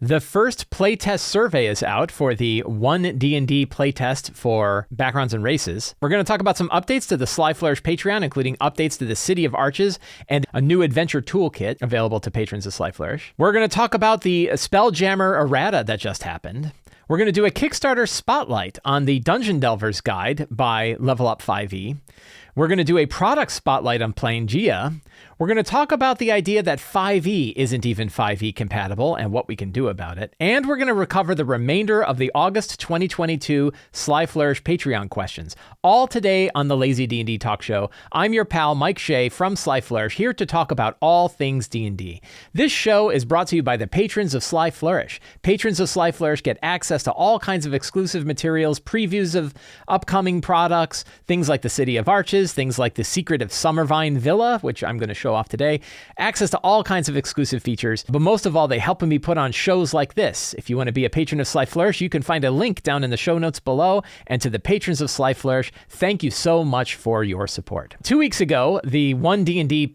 The first playtest survey is out for the 1D&D playtest for Backgrounds and Races. We're going to talk about some updates to the Sly Flourish Patreon, including updates to the City of Arches and a new adventure toolkit available to patrons of Sly Flourish. We're going to talk about the Spelljammer errata that just happened. We're going to do a Kickstarter spotlight on the Dungeon Delvers Guide by Level Up 5e. We're going to do a product spotlight on Planegea. We're going to talk about the idea that 5e isn't even 5e compatible and what we can do about it. And we're going to recover the remainder of the August 2022 Sly Flourish Patreon questions. All today on the Lazy D&D Talk Show. I'm your pal Mike Shea from Sly Flourish, here to talk about all things D&D. This show is brought to you by the patrons of Sly Flourish. Patrons of Sly Flourish get access to all kinds of exclusive materials, previews of upcoming products, things like the City of Arches, things like the Secret of Summervine Villa, which I'm going to show off today, access to all kinds of exclusive features, but most of all, they help me put on shows like this. If you want to be a patron of Sly Flourish, you can find a link down in the show notes below. And to the patrons of Sly Flourish, thank you so much for your support. 2 weeks ago, the 1D&D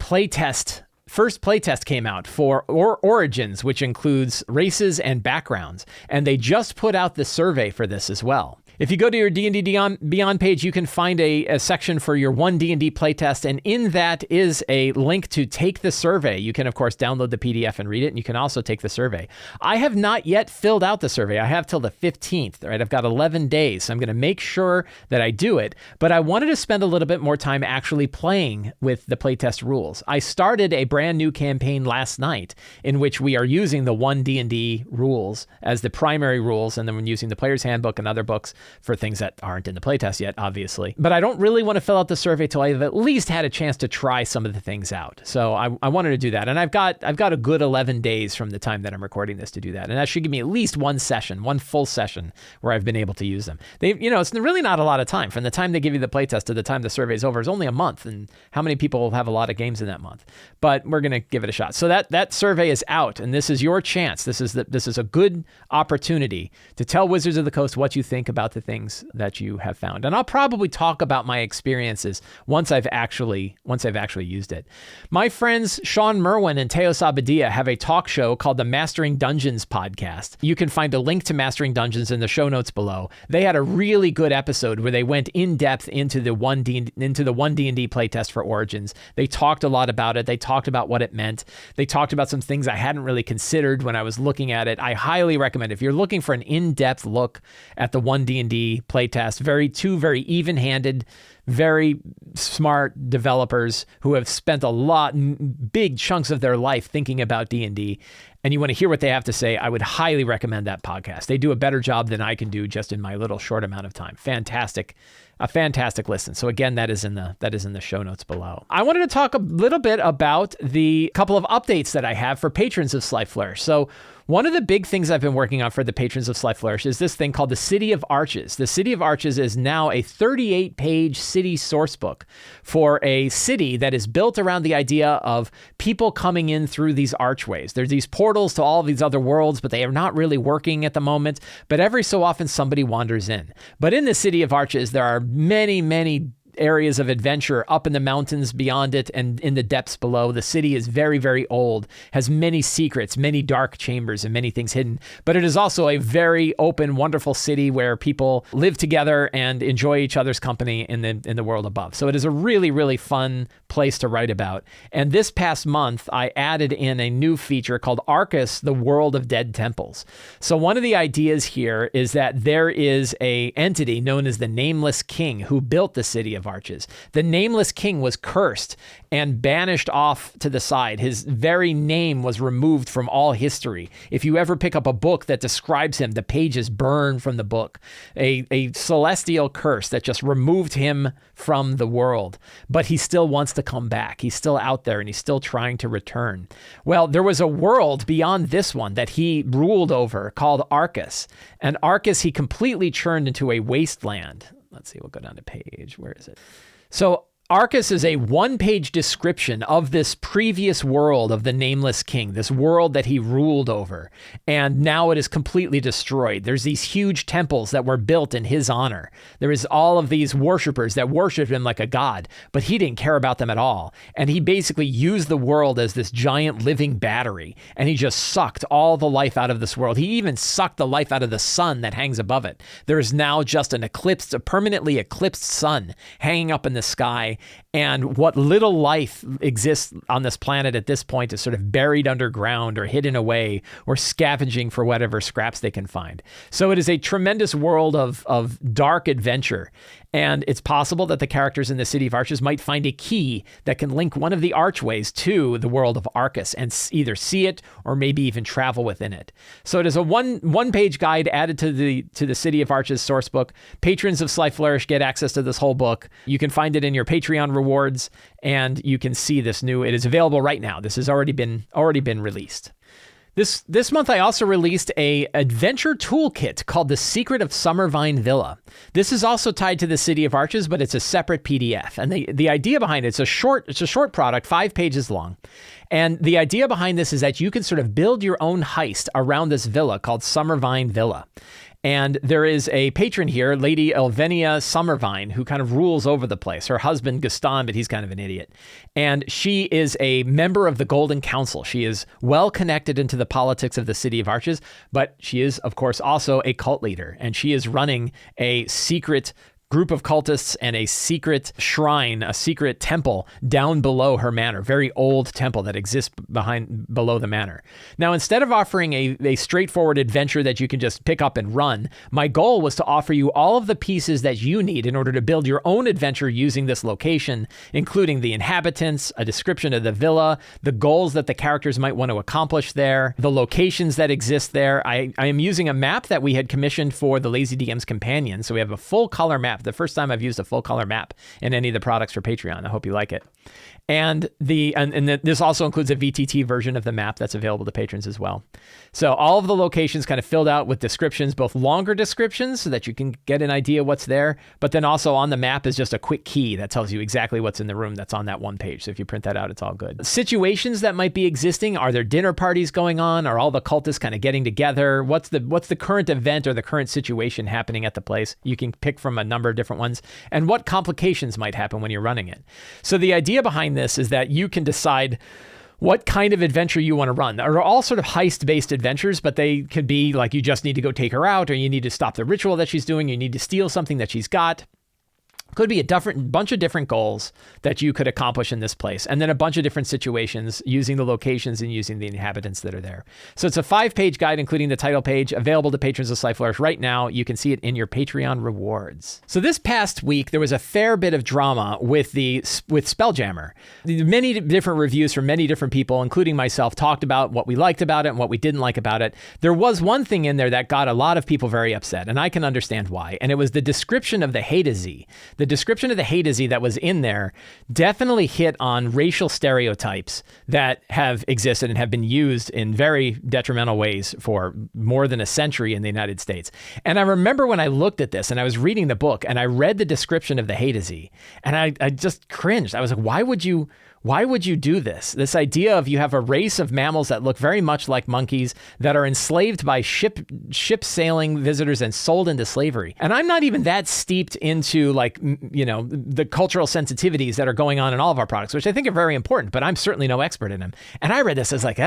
first playtest came out for Origins, which includes races and backgrounds, and they just put out the survey for this as well. If you go to your D&D Beyond page, you can find a section for your 1D&D playtest, and in that is a link to take the survey. You can, of course, download the PDF and read it, and you can also take the survey. I have not yet filled out the survey. I have till the 15th, right? I've got 11 days, so I'm going to make sure that I do it, but I wanted to spend a little bit more time actually playing with the playtest rules. I started a brand new campaign last night in which we are using the 1D&D rules as the primary rules, and then we're using the Player's Handbook and other books for things that aren't in the playtest yet, obviously. But I don't really want to fill out the survey till I've at least had a chance to try some of the things out. So I wanted to do that. And I've got a good 11 days from the time that I'm recording this to do that. And that should give me at least one full session where I've been able to use them. It's really not a lot of time. From the time they give you the playtest to the time the survey's over is only a month. And how many people have a lot of games in that month? But we're going to give it a shot. So that survey is out, and this is your chance. This is a good opportunity to tell Wizards of the Coast what you think about the things that you have found. And I'll probably talk about my experiences once I've actually used it. My friends Sean Merwin and Teos Abadia have a talk show called the Mastering Dungeons podcast. You can find a link to Mastering Dungeons in the show notes below. They had a really good episode where they went in depth into the 1D&D playtest for Origins. They talked a lot about it. They talked about what it meant. They talked about some things I hadn't really considered when I was looking at it. I highly recommend, if you're looking for an in-depth look at the 1D&D playtest, two very even-handed, very smart developers who have spent big chunks of their life thinking about D&D, and you want to hear what they have to say, I would highly recommend that podcast. They do a better job than I can do just in my little short amount of time. A fantastic listen. So again, that is in the show notes below. I wanted to talk a little bit about the couple of updates that I have for patrons of Sly Flourish. So one of the big things I've been working on for the patrons of Sly Flourish is this thing called the City of Arches. The City of Arches is now a 38-page city sourcebook for a city that is built around the idea of people coming in through these archways. There's these portals to all these other worlds, but they are not really working at the moment. But every so often somebody wanders in. But in the City of Arches, there are many, many areas of adventure up in the mountains beyond it and in the depths below. The city is very, very old, has many secrets, many dark chambers, and many things hidden. But it is also a very open, wonderful city where people live together and enjoy each other's company in the world above. So it is a really, really fun place to write about. And this past month, I added in a new feature called Arcus, the World of Dead Temples. So one of the ideas here is that there is a entity known as the Nameless King who built the City of Arches. The Nameless King was cursed and banished off to the side. His very name was removed from all history. If you ever pick up a book that describes him, the pages burn from the book. A celestial curse that just removed him from the world. But he still wants to come back. He's still out there and he's still trying to return. Well, there was a world beyond this one that he ruled over called Arcus. And Arcus he completely churned into a wasteland. Let's see, we'll go down to page. Where is it? So Arcus is a one-page description of this previous world of the Nameless King, this world that he ruled over, and now it is completely destroyed. There's these huge temples that were built in his honor. There is all of these worshipers that worshiped him like a god, but he didn't care about them at all. And he basically used the world as this giant living battery, and he just sucked all the life out of this world. He even sucked the life out of the sun that hangs above it. There is now just a permanently eclipsed sun hanging up in the sky. And what little life exists on this planet at this point is sort of buried underground or hidden away or scavenging for whatever scraps they can find. So it is a tremendous world of dark adventure. And it's possible that the characters in the City of Arches might find a key that can link one of the archways to the world of Arcus and either see it or maybe even travel within it. So it is a one-page guide added to the City of Arches sourcebook. Patrons of Sly Flourish get access to this whole book. You can find it in your Patreon rewards, and you can see this new. It is available right now. This has already been released. This month, I also released a adventure toolkit called The Secret of Summervine Villa. This is also tied to the City of Arches, but it's a separate PDF. And the idea behind it, it's a short product, 5 pages long. And the idea behind this is that you can sort of build your own heist around this villa called Summervine Villa. And there is a patron here, Lady Elvenia Summervine, who kind of rules over the place. Her husband, Gaston, but he's kind of an idiot. And she is a member of the Golden Council. She is well connected into the politics of the City of Arches, but she is, of course, also a cult leader. And she is running a secret group of cultists and a secret shrine, a secret temple down below her manor, very old temple that exists below the manor. Now, instead of offering a straightforward adventure that you can just pick up and run, my goal was to offer you all of the pieces that you need in order to build your own adventure using this location, including the inhabitants, a description of the villa, the goals that the characters might want to accomplish there, the locations that exist there. I am using a map that we had commissioned for the Lazy DM's Companion, so we have a full color map. The first time I've used a full color map in any of the products for Patreon. I hope you like it. And this also includes a VTT version of the map that's available to patrons as well. So all of the locations kind of filled out with descriptions, both longer descriptions so that you can get an idea what's there, but then also on the map is just a quick key that tells you exactly what's in the room that's on that one page. So if you print that out, it's all good. Situations that might be existing, are there dinner parties going on? Are all the cultists kind of getting together? What's the current event or the current situation happening at the place? You can pick from a number of different ones. And what complications might happen when you're running it? So the idea behind this is that you can decide what kind of adventure you want to run. They're all sort of heist-based adventures, but they could be like you just need to go take her out, or you need to stop the ritual that she's doing, you need to steal something that she's got. Could be a bunch of different goals that you could accomplish in this place, and then a bunch of different situations using the locations and using the inhabitants that are there. So it's a 5-page guide, including the title page, available to patrons of Sly Flourish right now. You can see it in your Patreon rewards. So this past week, there was a fair bit of drama with Spelljammer. Many different reviews from many different people, including myself, talked about what we liked about it and what we didn't like about it. There was one thing in there that got a lot of people very upset, and I can understand why, and it was the description of the Hadezi. The description of the Hadezi that was in there definitely hit on racial stereotypes that have existed and have been used in very detrimental ways for more than a century in the United States. And I remember when I looked at this and I was reading the book and I read the description of the Hadezi, and I just cringed. I was like, why would you do this? This idea of you have a race of mammals that look very much like monkeys that are enslaved by ship sailing visitors and sold into slavery. And I'm not even that steeped into the cultural sensitivities that are going on in all of our products, which I think are very important, but I'm certainly no expert in them. And I read this as like,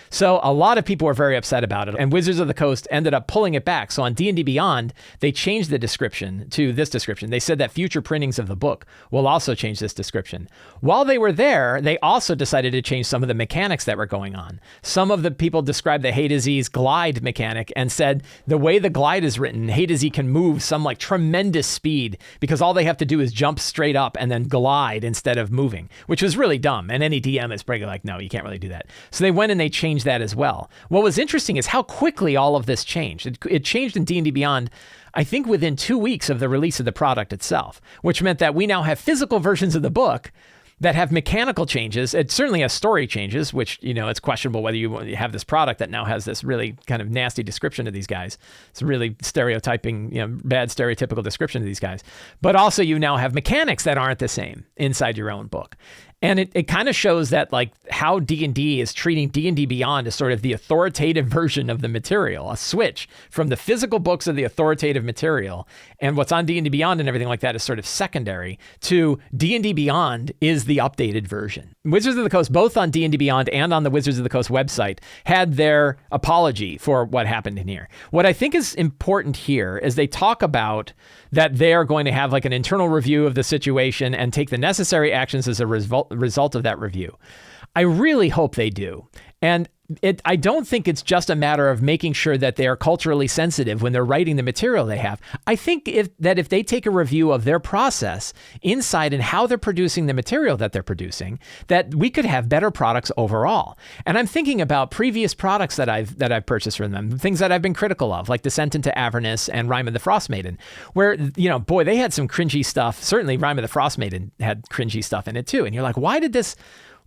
So a lot of people were very upset about it, and Wizards of the Coast ended up pulling it back. So on D&D Beyond, they changed the description to this description. They said that future printings of the book will also change this description. While they were there, they also decided to change some of the mechanics that were going on. Some of the people described the Hadezi's glide mechanic and said the way the glide is written, Hadezi can move some like tremendous speed because all they have to do is jump straight up and then glide instead of moving, which was really dumb. And any DM is probably like, no, you can't really do that. So they went and they changed that as well. What was interesting is how quickly all of this changed. It changed in D&D Beyond, I think within 2 weeks of the release of the product itself, which meant that we now have physical versions of the book that have mechanical changes. It certainly has story changes, which, it's questionable whether you have this product that now has this really kind of nasty description of these guys. It's really stereotyping, bad stereotypical description of these guys. But also you now have mechanics that aren't the same inside your own book. And it kind of shows that like how D&D is treating D&D Beyond as sort of the authoritative version of the material, a switch from the physical books of the authoritative material and what's on D&D Beyond and everything like that is sort of secondary to D&D Beyond is the updated version. Wizards of the Coast, both on D&D Beyond and on the Wizards of the Coast website, had their apology for what happened in here. What I think is important here is they talk about that they are going to have like an internal review of the situation and take the necessary actions as a result of that review. I really hope they do. And I don't think it's just a matter of making sure that they are culturally sensitive when they're writing the material they have. I think if they take a review of their process inside and how they're producing the material that they're producing, that we could have better products overall. And I'm thinking about previous products that I've purchased from them, things that I've been critical of, like Descent into Avernus and Rime of the Frostmaiden, where, boy, they had some cringy stuff. Certainly Rime of the Frostmaiden had cringy stuff in it too. And you're like,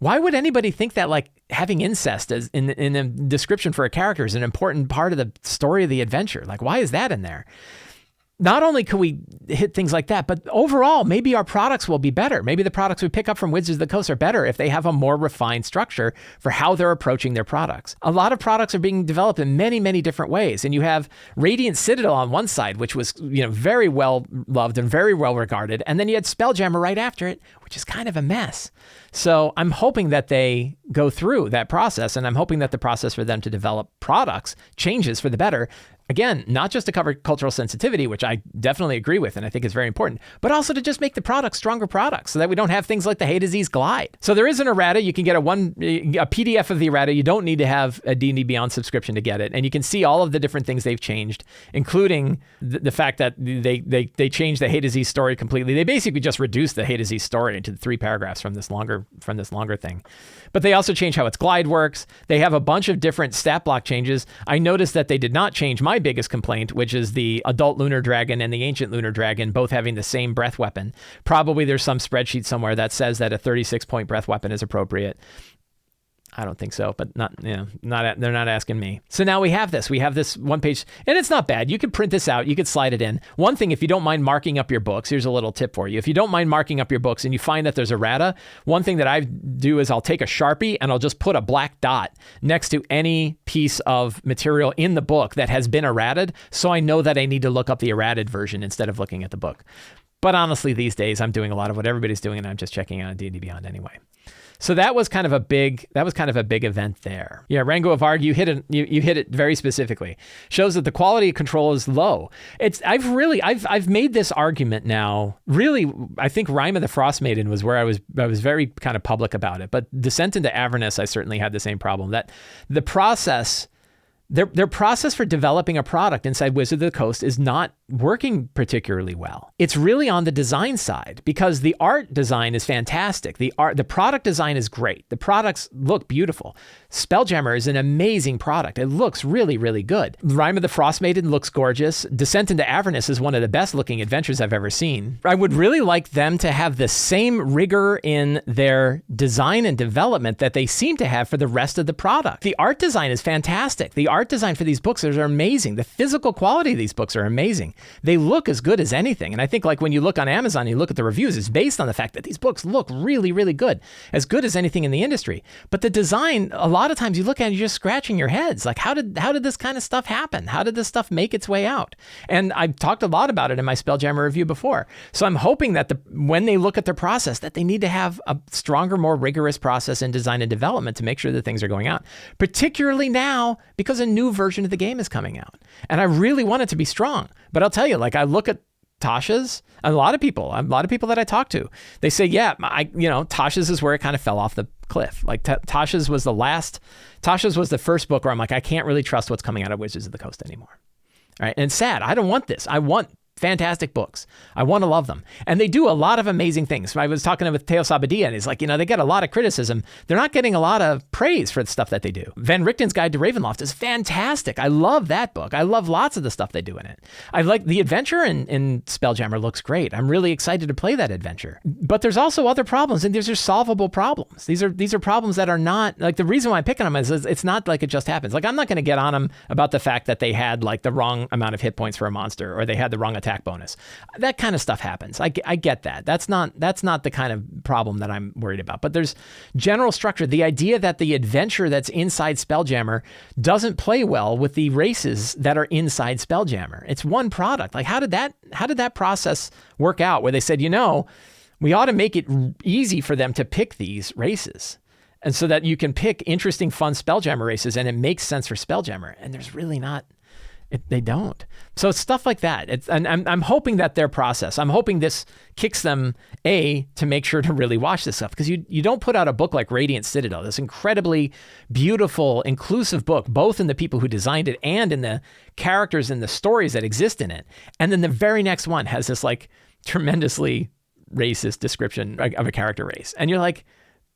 why would anybody think that like having incest as in the description for a character is an important part of the story of the adventure? Like, why is that in there? Not only could we hit things like that, but overall, maybe our products will be better. Maybe the products we pick up from Wizards of the Coast are better if they have a more refined structure for how they're approaching their products. A lot of products are being developed in many, many different ways. And you have Radiant Citadel on one side, which was, very well loved and very well regarded. And then you had Spelljammer right after it, which is kind of a mess. So I'm hoping that they go through that process, and I'm hoping that the process for them to develop products changes for the better. Again, not just to cover cultural sensitivity, which I definitely agree with and I think is very important, but also to just make the products stronger products so that we don't have things like the Hay Disease Glide. So there is an errata. You can get a PDF of the errata. You don't need to have a D&D Beyond subscription to get it. And you can see all of the different things they've changed, including the fact that they changed the Hay Disease story completely. They basically just reduced the Hay Disease story into 3 paragraphs from this longer thing. But they also changed how its glide works. They have a bunch of different stat block changes. I noticed that they did not change my biggest complaint, which is the adult lunar dragon and the ancient lunar dragon both having the same breath weapon. Probably there's some spreadsheet somewhere that says that a 36-point breath weapon is appropriate. I don't think so, but they're not asking me. So now we have this one page, and it's not bad. You could print this out. You could slide it in. One thing, if you don't mind marking up your books, here's a little tip for you. If you don't mind marking up your books and you find that there's errata, one thing that I do is I'll take a Sharpie and I'll just put a black dot next to any piece of material in the book that has been errated, so I know that I need to look up the errated version instead of looking at the book. But honestly, these days I'm doing a lot of what everybody's doing, and I'm just checking out D&D Beyond anyway. So that was kind of a big event there. Yeah, Rango of Arg, you hit it very specifically. Shows that the quality of control is low. I've made this argument now. Really, I think Rime of the Frostmaiden was where I was very kind of public about it. But Descent into Avernus, I certainly had the same problem. That the process. Their process for developing a product inside Wizards of the Coast is not working particularly well. It's really on the design side, because the art design is fantastic. The product design is great. The products look beautiful. Spelljammer is an amazing product. It looks really, really good. Rime of the Frostmaiden looks gorgeous. Descent into Avernus is one of the best looking adventures I've ever seen. I would really like them to have the same rigor in their design and development that they seem to have for the rest of the product. The art design is fantastic. The art design for these books are amazing. The physical quality of these books are amazing. They look as good as anything. And I think like when you look on Amazon, you look at the reviews, it's based on the fact that these books look really, really good as anything in the industry. But the design, a lot of times you look at it, you're just scratching your heads. Like, how did this kind of stuff happen? How did this stuff make its way out? And I've talked a lot about it in my Spelljammer review before. So I'm hoping that when they look at their process, that they need to have a stronger, more rigorous process in design and development to make sure that things are going out. Particularly now, because a new version of the game is coming out. And I really want it to be strong. But I'll tell you, like, I look at Tasha's, a lot of people that I talk to, they say, yeah, Tasha's is where it kind of fell off the cliff. Like Tasha's was the first book where I'm like, I can't really trust what's coming out of Wizards of the Coast anymore. All right. And it's sad. I don't want this. I want fantastic books. I want to love them. And they do a lot of amazing things. I was talking with Teo Sabadia, and he's like, they get a lot of criticism. They're not getting a lot of praise for the stuff that they do. Van Richten's Guide to Ravenloft is fantastic. I love that book. I love lots of the stuff they do in it. I like the adventure in Spelljammer looks great. I'm really excited to play that adventure. But there's also other problems, and these are solvable problems. These are problems that are not, like, the reason why I'm picking them is it's not like it just happens. Like, I'm not going to get on them about the fact that they had, like, the wrong amount of hit points for a monster, or they had the wrong attack bonus. That kind of stuff happens. I get that. That's not the kind of problem that I'm worried about. But there's general structure. The idea that the adventure that's inside Spelljammer doesn't play well with the races that are inside Spelljammer. It's one product. Like, how did that process work out where they said, we ought to make it easy for them to pick these races, and so that you can pick interesting, fun Spelljammer races, and it makes sense for Spelljammer. And there's really not. They don't. So it's stuff like that. And I'm hoping that their process, I'm hoping this kicks them, to make sure to really watch this stuff, because you don't put out a book like Radiant Citadel, this incredibly beautiful, inclusive book, both in the people who designed it and in the characters and the stories that exist in it. And then the very next one has this, like, tremendously racist description of a character race. And you're like,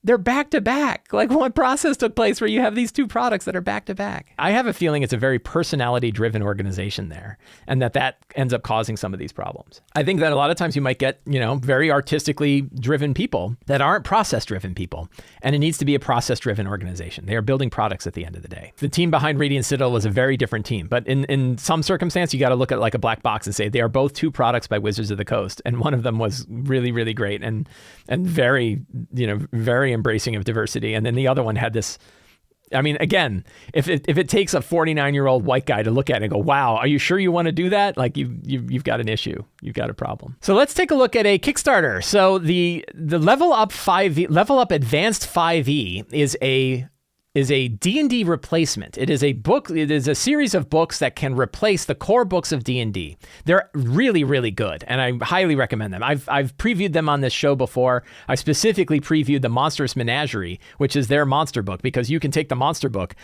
they're back to back. Like, what process took place where you have these two products that are back to back? I have a feeling it's a very personality driven organization there, and that ends up causing some of these problems. I think that a lot of times you might get, very artistically driven people that aren't process driven people. And it needs to be a process driven organization. They are building products at the end of the day. The team behind Radiant Citadel was a very different team, but in some circumstance, you got to look at like a black box and say they are both two products by Wizards of the Coast. And one of them was really, really great and very, very embracing of diversity. And then the other one had this, I mean, again, if it takes a 49-year-old white guy to look at it and go, wow, are you sure you want to do that? Like, you've got an issue. You've got a problem. So let's take a look at a Kickstarter. So the Level Up Advanced 5e is a D&D replacement. It is a book. It is a series of books that can replace the core books of D&D. They're really, really good, and I highly recommend them. I've previewed them on this show before. I specifically previewed the Monstrous Menagerie, which is their monster book, because you can take the monster book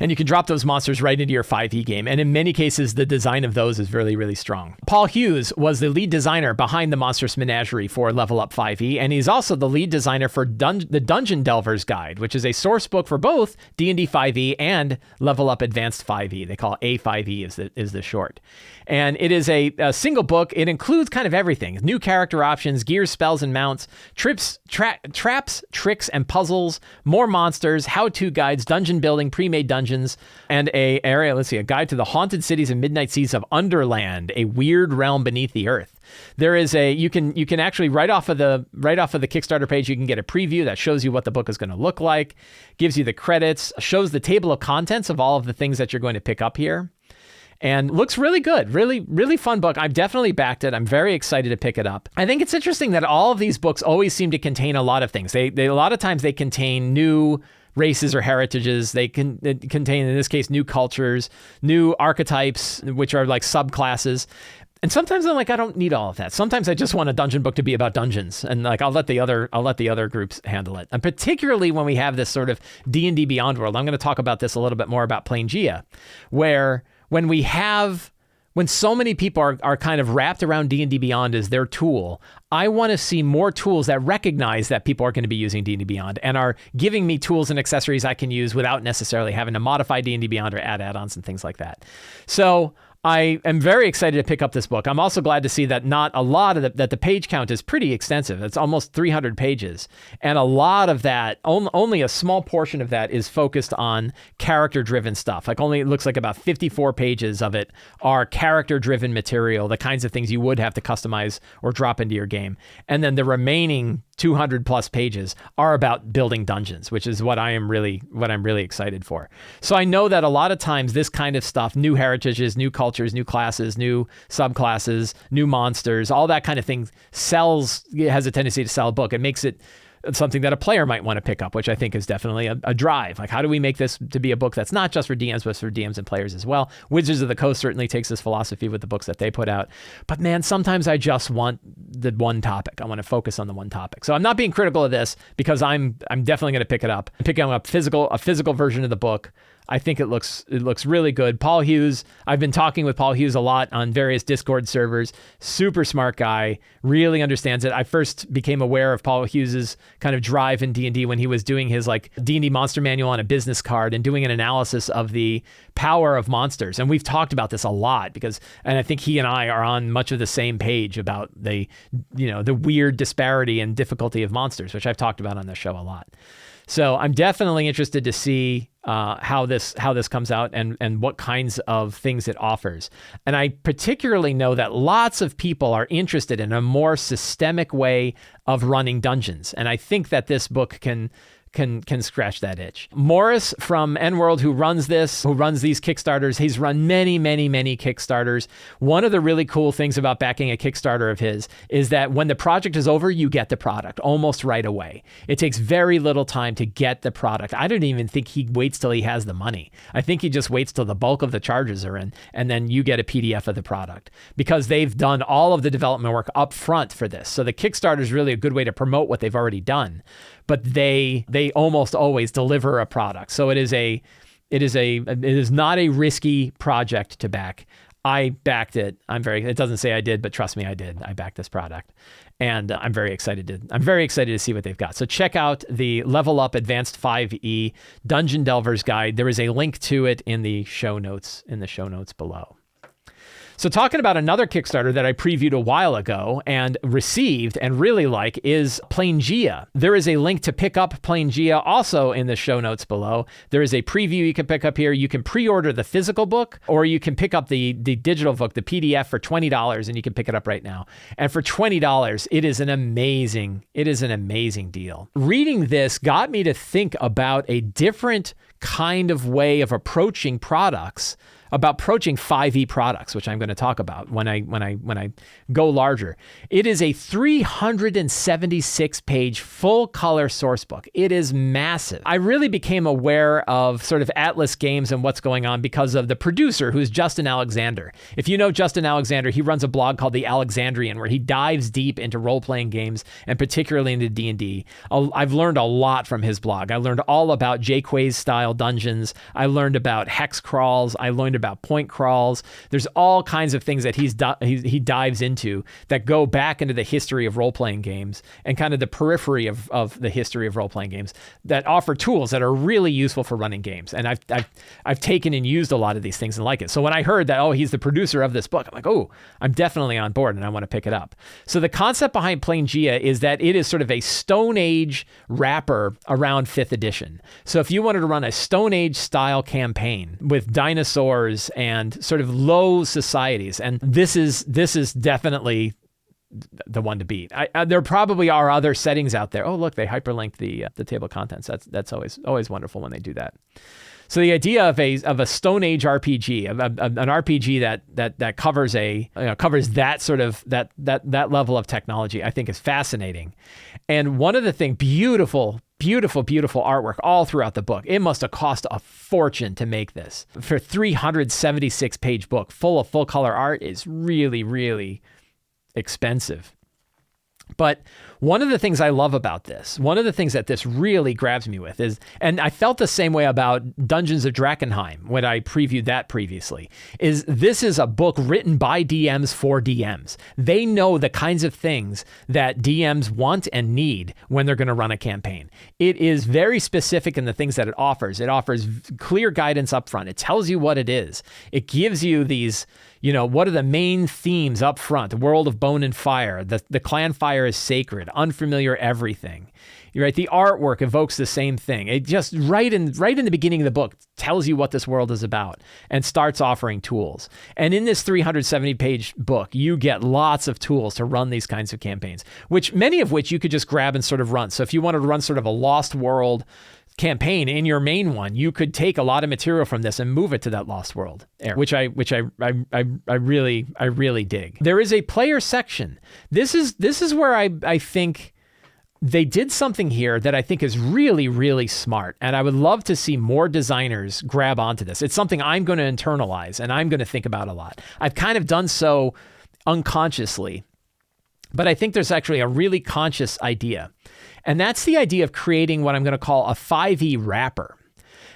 and you can drop those monsters right into your 5e game. And in many cases, the design of those is really, really strong. Paul Hughes was the lead designer behind the Monstrous Menagerie for Level Up 5e, and he's also the lead designer for the Dungeon Delver's Guide, which is a source book for both D&D 5e and Level Up Advanced 5e. They call it A5e is the short. And it is a single book. It includes kind of everything. New character options, gears, spells, and mounts, traps, tricks, and puzzles, more monsters, how-to guides, dungeon building, pre-made dungeons, and a guide to the haunted cities and midnight seas of Underland, a weird realm beneath the earth. There is you can actually right off of the Kickstarter page, you can get a preview that shows you what the book is going to look like, gives you the credits, shows the table of contents of all of the things that you're going to pick up here, and looks really good. Really, really fun book. I've definitely backed it. I'm very excited to pick it up. I think it's interesting that all of these books always seem to contain a lot of things. They a lot of times they contain new races or heritages. They contain, in this case, new cultures, new archetypes, which are like subclasses. And sometimes I'm like, I don't need all of that. Sometimes I just want a dungeon book to be about dungeons, and like I'll let the other groups handle it. And particularly when we have this sort of D&D Beyond world, I'm going to talk about this a little bit more about Planegea, where when so many people are kind of wrapped around D&D Beyond as their tool, I want to see more tools that recognize that people are going to be using D&D Beyond and are giving me tools and accessories I can use without necessarily having to modify D&D Beyond or add add-ons and things like that. So I am very excited to pick up this book. I'm also glad to see that not a lot of that the page count is pretty extensive. It's almost 300 pages. And a lot of that, only a small portion of that is focused on character-driven stuff. Like it looks like about 54 pages of it are character-driven material, the kinds of things you would have to customize or drop into your game. And then the remaining 200 plus pages are about building dungeons, which is what I'm really excited for. So I know that a lot of times this kind of stuff, new heritages, new cultures, new classes, new subclasses, new monsters, all that kind of thing has a tendency to sell a book. It makes it something that a player might want to pick up, which I think is definitely a drive. Like, how do we make this to be a book that's not just for DMs, but for DMs and players as well? Wizards of the Coast certainly takes this philosophy with the books that they put out. But man, sometimes I just want the one topic. I want to focus on the one topic. So I'm not being critical of this, because I'm definitely going to pick it up. I'm picking up a physical version of the book. I think it looks really good. Paul Hughes, I've been talking with Paul Hughes a lot on various Discord servers. Super smart guy, really understands it. I first became aware of Paul Hughes's kind of drive in D&D when he was doing his like D&D monster manual on a business card and doing an analysis of the power of monsters. And we've talked about this a lot and I think he and I are on much of the same page about the weird disparity and difficulty of monsters, which I've talked about on the show a lot. So I'm definitely interested to see how this comes out and what kinds of things it offers. And I particularly know that lots of people are interested in a more systemic way of running dungeons. And I think that this book can scratch that itch. Morris from EndWorld, who runs these Kickstarters, he's run many, many, many Kickstarters. One of the really cool things about backing a Kickstarter of his is that when the project is over, you get the product almost right away. It takes very little time to get the product. I don't even think he waits till he has the money. I think he just waits till the bulk of the charges are in, and then you get a PDF of the product because they've done all of the development work up front for this. So the Kickstarter is really a good way to promote what they've already done. But they almost always deliver a product. So it is not a risky project to back. I backed it. It doesn't say I did, but trust me, I did. I backed this product. And I'm very excited to see what they've got. So check out the Level Up Advanced 5e Dungeon Delvers Guide. There is a link to it in the show notes below. So talking about another Kickstarter that I previewed a while ago and received and really like is Planegea. There is a link to pick up Planegea also in the show notes below. There is a preview you can pick up here. You can pre-order the physical book or you can pick up the digital book, the PDF, for $20, and you can pick it up right now. And for $20, it is an amazing deal. Reading this got me to think about a different kind of way of approaching products, about approaching 5e products, which I'm going to talk about when I go larger. It is a 376-page full-color source book. It is massive. I really became aware of sort of Atlas Games and what's going on because of the producer, who's Justin Alexander. If you know Justin Alexander, he runs a blog called The Alexandrian, where he dives deep into role-playing games and particularly into D&D. I've learned a lot from his blog. I learned all about Jaquays style dungeons. I learned about hex crawls. I learned about point crawls. There's all kinds of things that he dives into that go back into the history of role-playing games and kind of the periphery of the history of role-playing games that offer tools that are really useful for running games. And I've taken and used a lot of these things and like it. So when I heard that, he's the producer of this book, I'm like, I'm definitely on board and I want to pick it up. So the concept behind Planegea is that it is sort of a Stone Age wrapper around 5th edition. So if you wanted to run a Stone Age style campaign with dinosaurs and sort of low societies, and this is definitely the one to beat. There probably are other settings out there. Oh, look, they hyperlinked the table of contents. That's always wonderful when they do that. So the idea of a Stone Age RPG, an RPG that covers covers that sort of that level of technology, I think is fascinating. And one of the things, beautiful artwork all throughout the book. It must have cost a fortune to make this. For a 376-page book full of full color art is really, really expensive. But one of the things I love about this, one of the things that this really grabs me with is, and I felt the same way about Dungeons of Drakkenheim when I previewed that previously, is this is a book written by DMs for DMs. They know the kinds of things that DMs want and need when they're going to run a campaign. It is very specific in the things that it offers. It offers clear guidance up front. It tells you what it is. It gives you these, what are the main themes up front? The world of bone and fire. The clan fire is sacred. Unfamiliar everything. Right? The artwork evokes the same thing. It just right in the beginning of the book tells you what this world is about and starts offering tools. And in this 370-page book, you get lots of tools to run these kinds of campaigns, many of which you could just grab and sort of run. So if you wanted to run sort of a Lost World campaign in your main one, you could take a lot of material from this and move it to that Lost World era, which I really dig. There is a player section. This is where I think they did something here that I think is really, really smart. And I would love to see more designers grab onto this. It's something I'm going to internalize and I'm going to think about a lot. I've kind of done so unconsciously, but I think there's actually a really conscious idea. And that's the idea of creating what I'm going to call a 5e wrapper.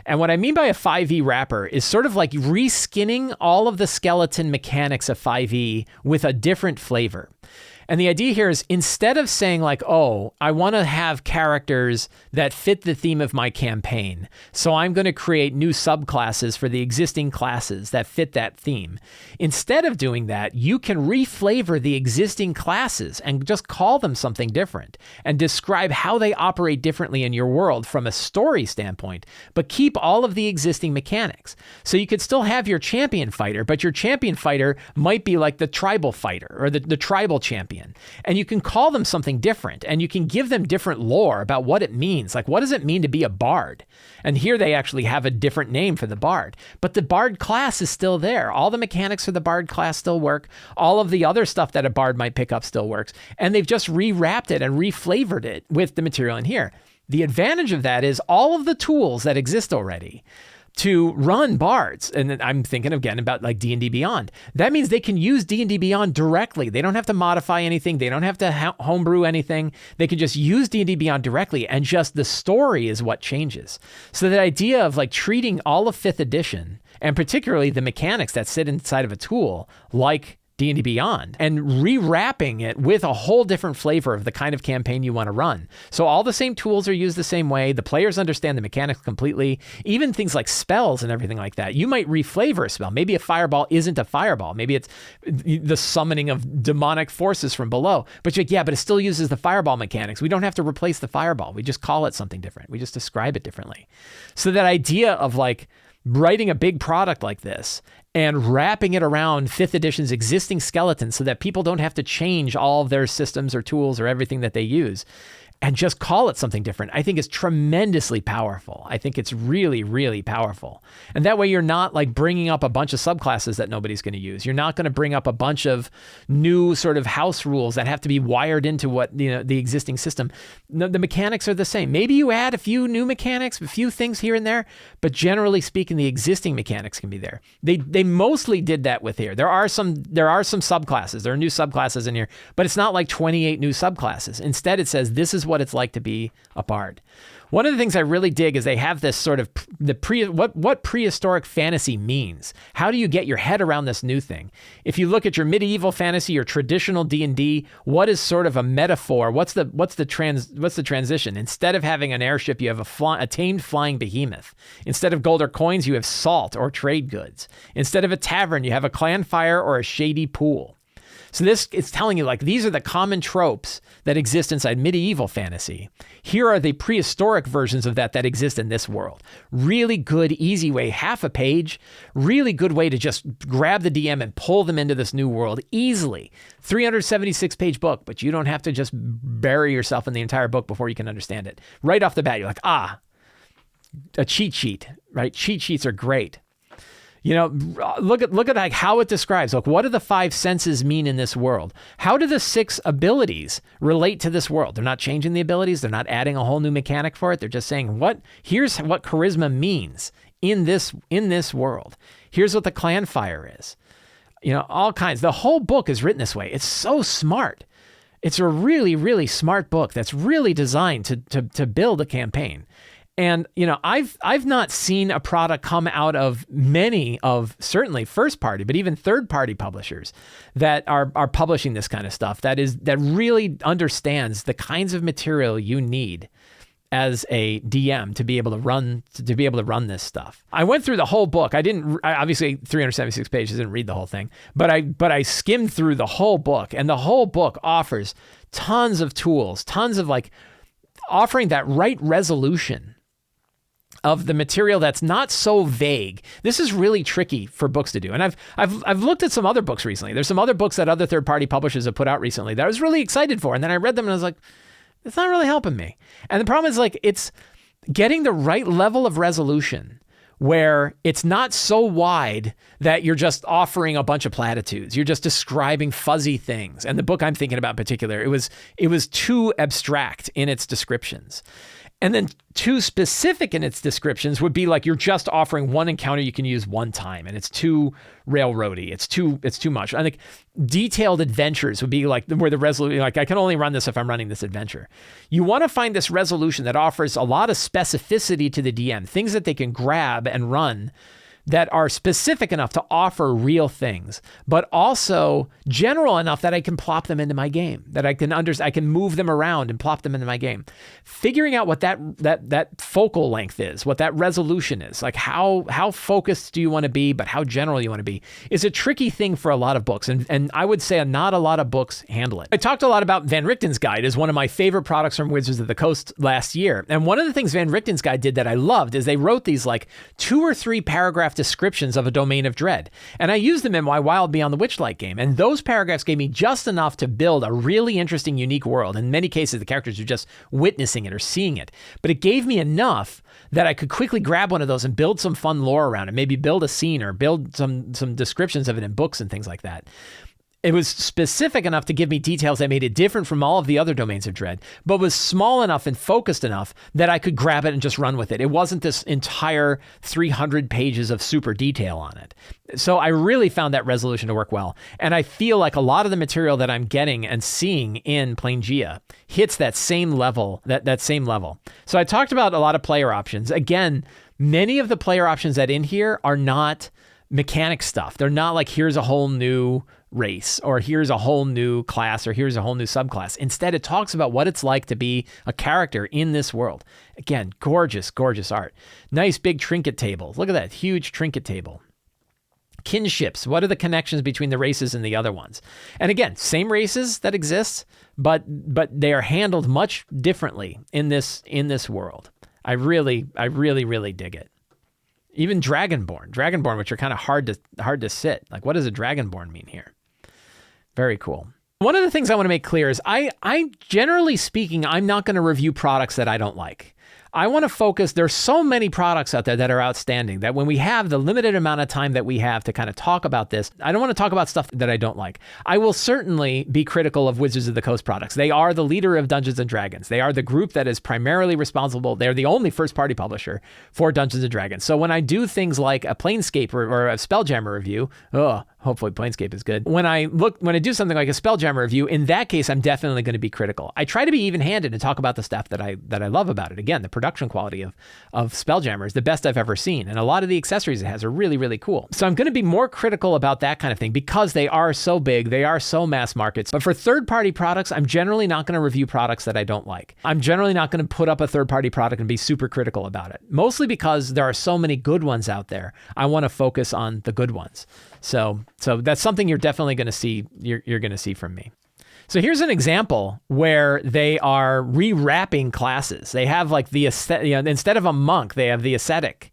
And what I mean by a 5e wrapper is sort of like reskinning all of the skeleton mechanics of 5e with a different flavor. And the idea here is instead of saying like, oh, I want to have characters that fit the theme of my campaign, so I'm going to create new subclasses for the existing classes that fit that theme. Instead of doing that, you can reflavor the existing classes and just call them something different and describe how they operate differently in your world from a story standpoint, but keep all of the existing mechanics. So you could still have your champion fighter, but your champion fighter might be like the tribal fighter or the tribal champion. And you can call them something different, and you can give them different lore about what it means. Like, what does it mean to be a bard? And here they actually have a different name for the bard. But the bard class is still there. All the mechanics for the bard class still work. All of the other stuff that a bard might pick up still works. And they've just rewrapped it and reflavored it with the material in here. The advantage of that is all of the tools that exist already to run bards, and I'm thinking again about like D&D Beyond. That means they can use D&D Beyond directly. They don't have to modify anything. They don't have to homebrew anything. They can just use D&D Beyond directly, and just the story is what changes. So the idea of like treating all of 5th edition, and particularly the mechanics that sit inside of a tool like D&D Beyond, and rewrapping it with a whole different flavor of the kind of campaign you want to run. So all the same tools are used the same way. The players understand the mechanics completely. Even things like spells and everything like that. You might reflavor a spell. Maybe a fireball isn't a fireball. Maybe it's the summoning of demonic forces from below. But you're like, yeah, but it still uses the fireball mechanics. We don't have to replace the fireball. We just call it something different. We just describe it differently. So that idea of like writing a big product like this and wrapping it around 5th edition's existing skeleton so that people don't have to change all of their systems or tools or everything that they use and just call it something different, I think is tremendously powerful. I think it's really, really powerful. And that way you're not like bringing up a bunch of subclasses that nobody's going to use. You're not going to bring up a bunch of new sort of house rules that have to be wired into what, you know, the existing system. No, the mechanics are the same. Maybe you add a few new mechanics, a few things here and there, but generally speaking, the existing mechanics can be there. They mostly did that with here. There are some subclasses. There are new subclasses in here, but it's not like 28 new subclasses. Instead, it says this is what it's like to be a bard. One of the things I really dig is they have this sort of what prehistoric fantasy means. How do you get your head around this new thing? If you look at your medieval fantasy or traditional D&D, what is sort of a metaphor? What's the transition? Instead of having an airship, you have a tamed flying behemoth. Instead of gold or coins, you have salt or trade goods. Instead of a tavern, you have a clan fire or a shady pool. So this is telling you like these are the common tropes that exist inside medieval fantasy. Here are the prehistoric versions of that exist in this world. Really good, easy way, half a page, really good way to just grab the DM and pull them into this new world easily. 376-page book, but you don't have to just bury yourself in the entire book before you can understand it. Right off the bat, you're like, a cheat sheet, right? Cheat sheets are great. You know, look at like how it describes, like what do the 5 senses mean in this world? How do the 6 abilities relate to this world? They're not changing the abilities. They're not adding a whole new mechanic for it. They're just saying, here's what charisma means in this world. Here's what the clan fire is. You know, all kinds. The whole book is written this way. It's so smart. It's a really, really smart book that's really designed to build a campaign. And, you know, I've not seen a product come out of many of certainly first party, but even third party publishers that are publishing this kind of stuff that really understands the kinds of material you need as a DM to be able to run this stuff. I went through the whole book. I obviously 376 pages, didn't read the whole thing, but I skimmed through the whole book, and the whole book offers tons of tools, tons of like offering that right resolution of the material that's not so vague. This is really tricky for books to do. And I've looked at some other books recently. There's some other books that other third-party publishers have put out recently that I was really excited for. And then I read them and I was like, it's not really helping me. And the problem is like, it's getting the right level of resolution where it's not so wide that you're just offering a bunch of platitudes. You're just describing fuzzy things. And the book I'm thinking about in particular, it was too abstract in its descriptions. And then too specific in its descriptions would be like you're just offering one encounter you can use one time, and it's too railroady. It's too much. I think detailed adventures would be like where the resolution, like I can only run this if I'm running this adventure. You want to find this resolution that offers a lot of specificity to the DM, things that they can grab and run that are specific enough to offer real things, but also general enough that I can plop them into my game, that I can move them around and plop them into my game. Figuring out what that focal length is, what that resolution is, like how focused do you want to be, but how general you want to be, is a tricky thing for a lot of books. And I would say not a lot of books handle it. I talked a lot about Van Richten's Guide as one of my favorite products from Wizards of the Coast last year. And one of the things Van Richten's Guide did that I loved is they wrote these like 2 or 3 paragraph descriptions of a domain of dread. And I used them in my Wild Beyond the Witchlight game. And those paragraphs gave me just enough to build a really interesting, unique world. In many cases, the characters are just witnessing it or seeing it. But it gave me enough that I could quickly grab one of those and build some fun lore around it, maybe build a scene or build some descriptions of it in books and things like that. It was specific enough to give me details that made it different from all of the other domains of dread, but was small enough and focused enough that I could grab it and just run with it. It wasn't this entire 300 pages of super detail on it. So I really found that resolution to work well. And I feel like a lot of the material that I'm getting and seeing in Planegea hits that same level, that same level. So I talked about a lot of player options. Again, many of the player options that in here are not mechanic stuff. They're not like, here's a whole new race, or here's a whole new class, or here's a whole new subclass. Instead, it talks about what it's like to be a character in this world. Again, gorgeous, gorgeous art. Nice big trinket table. Look at that huge trinket table. Kinships. What are the connections between the races and the other ones? And again, same races that exist, but they are handled much differently in this world. I really dig it. Even Dragonborn, which are kind of hard to sit. Like, what does a Dragonborn mean here? Very cool. One of the things I want to make clear is I generally speaking, I'm not going to review products that I don't like. I want to focus, there's so many products out there that are outstanding that when we have the limited amount of time that we have to kind of talk about this, I don't want to talk about stuff that I don't like. I will certainly be critical of Wizards of the Coast products. They are the leader of Dungeons & Dragons. They are the group that is primarily responsible. They're the only first-party publisher for Dungeons & Dragons. So when I do things like a Planescape or a Spelljammer review, hopefully Planescape is good. When I do something like a Spelljammer review, in that case, I'm definitely going to be critical. I try to be even-handed and talk about the stuff that I love about it. Again, the production quality of Spelljammer is the best I've ever seen, and a lot of the accessories it has are really, really cool. So I'm going to be more critical about that kind of thing because they are so big, they are so mass markets. But for third-party products, I'm generally not going to review products that I don't like. I'm generally not going to put up a third-party product and be super critical about it, mostly because there are so many good ones out there. I want to focus on the good ones. So that's something you're definitely going to see. You're going to see from me. So here's an example where they are rewrapping classes. They have like the instead of a monk, they have the ascetic.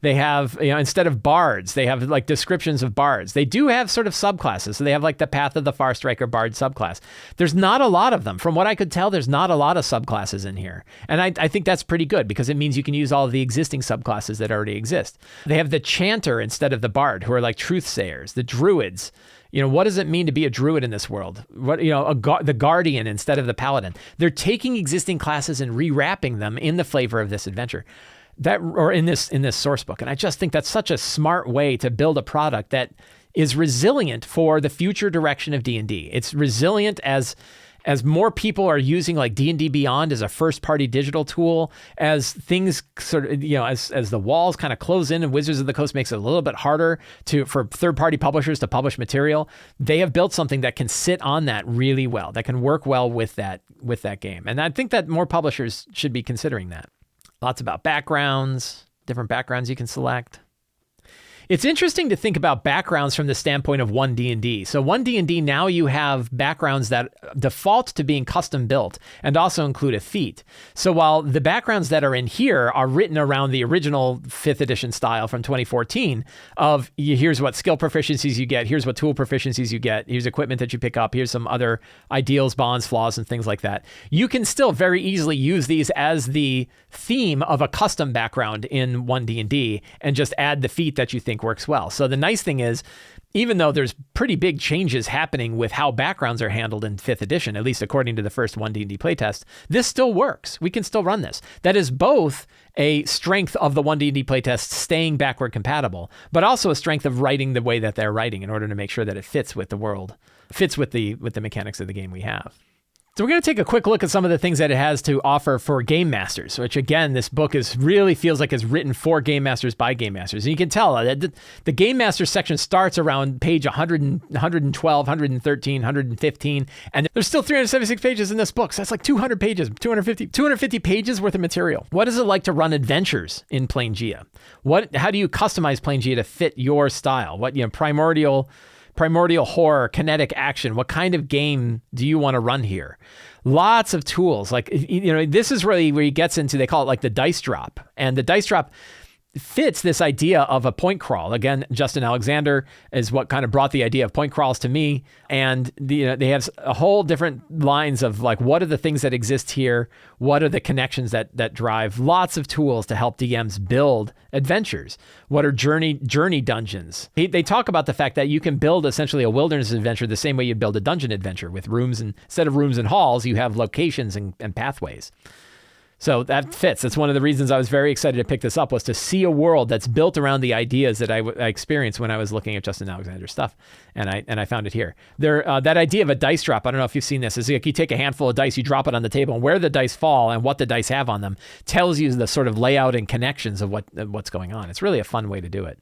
They have, instead of bards, they have like descriptions of bards. They do have sort of subclasses. So they have like the Path of the Farstriker bard subclass. There's not a lot of them. From what I could tell, there's not a lot of subclasses in here. And I think that's pretty good because it means you can use all of the existing subclasses that already exist. They have the chanter instead of the bard, who are like truthsayers. The druids. What does it mean to be a druid in this world? The guardian instead of the paladin. They're taking existing classes and rewrapping them in the flavor of this adventure, in this source book. And I just think that's such a smart way to build a product that is resilient for the future direction of D&D. It's resilient as more people are using like D&D Beyond as a first-party digital tool, as things sort of, as the walls kind of close in and Wizards of the Coast makes it a little bit harder for third-party publishers to publish material, they have built something that can sit on that really well, that can work well with that game. And I think that more publishers should be considering that. Lots about backgrounds, different backgrounds you can select. It's interesting to think about backgrounds from the standpoint of 1D&D. So 1D&D, now you have backgrounds that default to being custom built and also include a feat. So while the backgrounds that are in here are written around the original 5th edition style from 2014 of here's what skill proficiencies you get, here's what tool proficiencies you get, here's equipment that you pick up, here's some other ideals, bonds, flaws, and things like that. You can still very easily use these as the theme of a custom background in 1D&D and just add the feat that you think works well. So the nice thing is even though there's pretty big changes happening with how backgrounds are handled in 5th edition, at least according to the first 1D&D playtest, this still works. We can still run this. That is both a strength of the 1D&D playtest staying backward compatible, but also a strength of writing the way that they're writing in order to make sure that it fits with the world, fits with the mechanics of the game we have. So we're going to take a quick look at some of the things that it has to offer for game masters, which again, this book really feels like it's written for game masters by game masters. And you can tell that the game master section starts around page 100, 112, 113, 115, and there's still 376 pages in this book. So that's like 200 pages, 250 pages worth of material. What is it like to run adventures in Plangea? How do you customize Plangea to fit your style? What, primordial horror, kinetic action. What kind of game do you want to run here? Lots of tools. Like, this is really where he gets into, they call it like the dice drop. And the dice drop fits this idea of a point crawl. Again, Justin Alexander is what kind of brought the idea of point crawls to me. And they have a whole different lines of like, what are the things that exist here? What are the connections that drive? Lots of tools to help DMs build adventures. What are journey dungeons? They talk about the fact that you can build essentially a wilderness adventure the same way you'd build a dungeon adventure with rooms, and instead of rooms and halls, you have locations and pathways. So that fits. That's one of the reasons I was very excited to pick this up, was to see a world that's built around the ideas that I experienced when I was looking at Justin Alexander's stuff, and I found it here. That idea of a dice drop, I don't know if you've seen this, is like you take a handful of dice, you drop it on the table, and where the dice fall and what the dice have on them tells you the sort of layout and connections of what's going on. It's really a fun way to do it.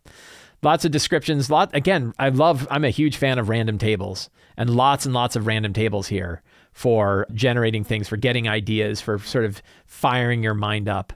Lots of descriptions. I'm a huge fan of random tables, and lots of random tables here for generating things, for getting ideas, for sort of firing your mind up.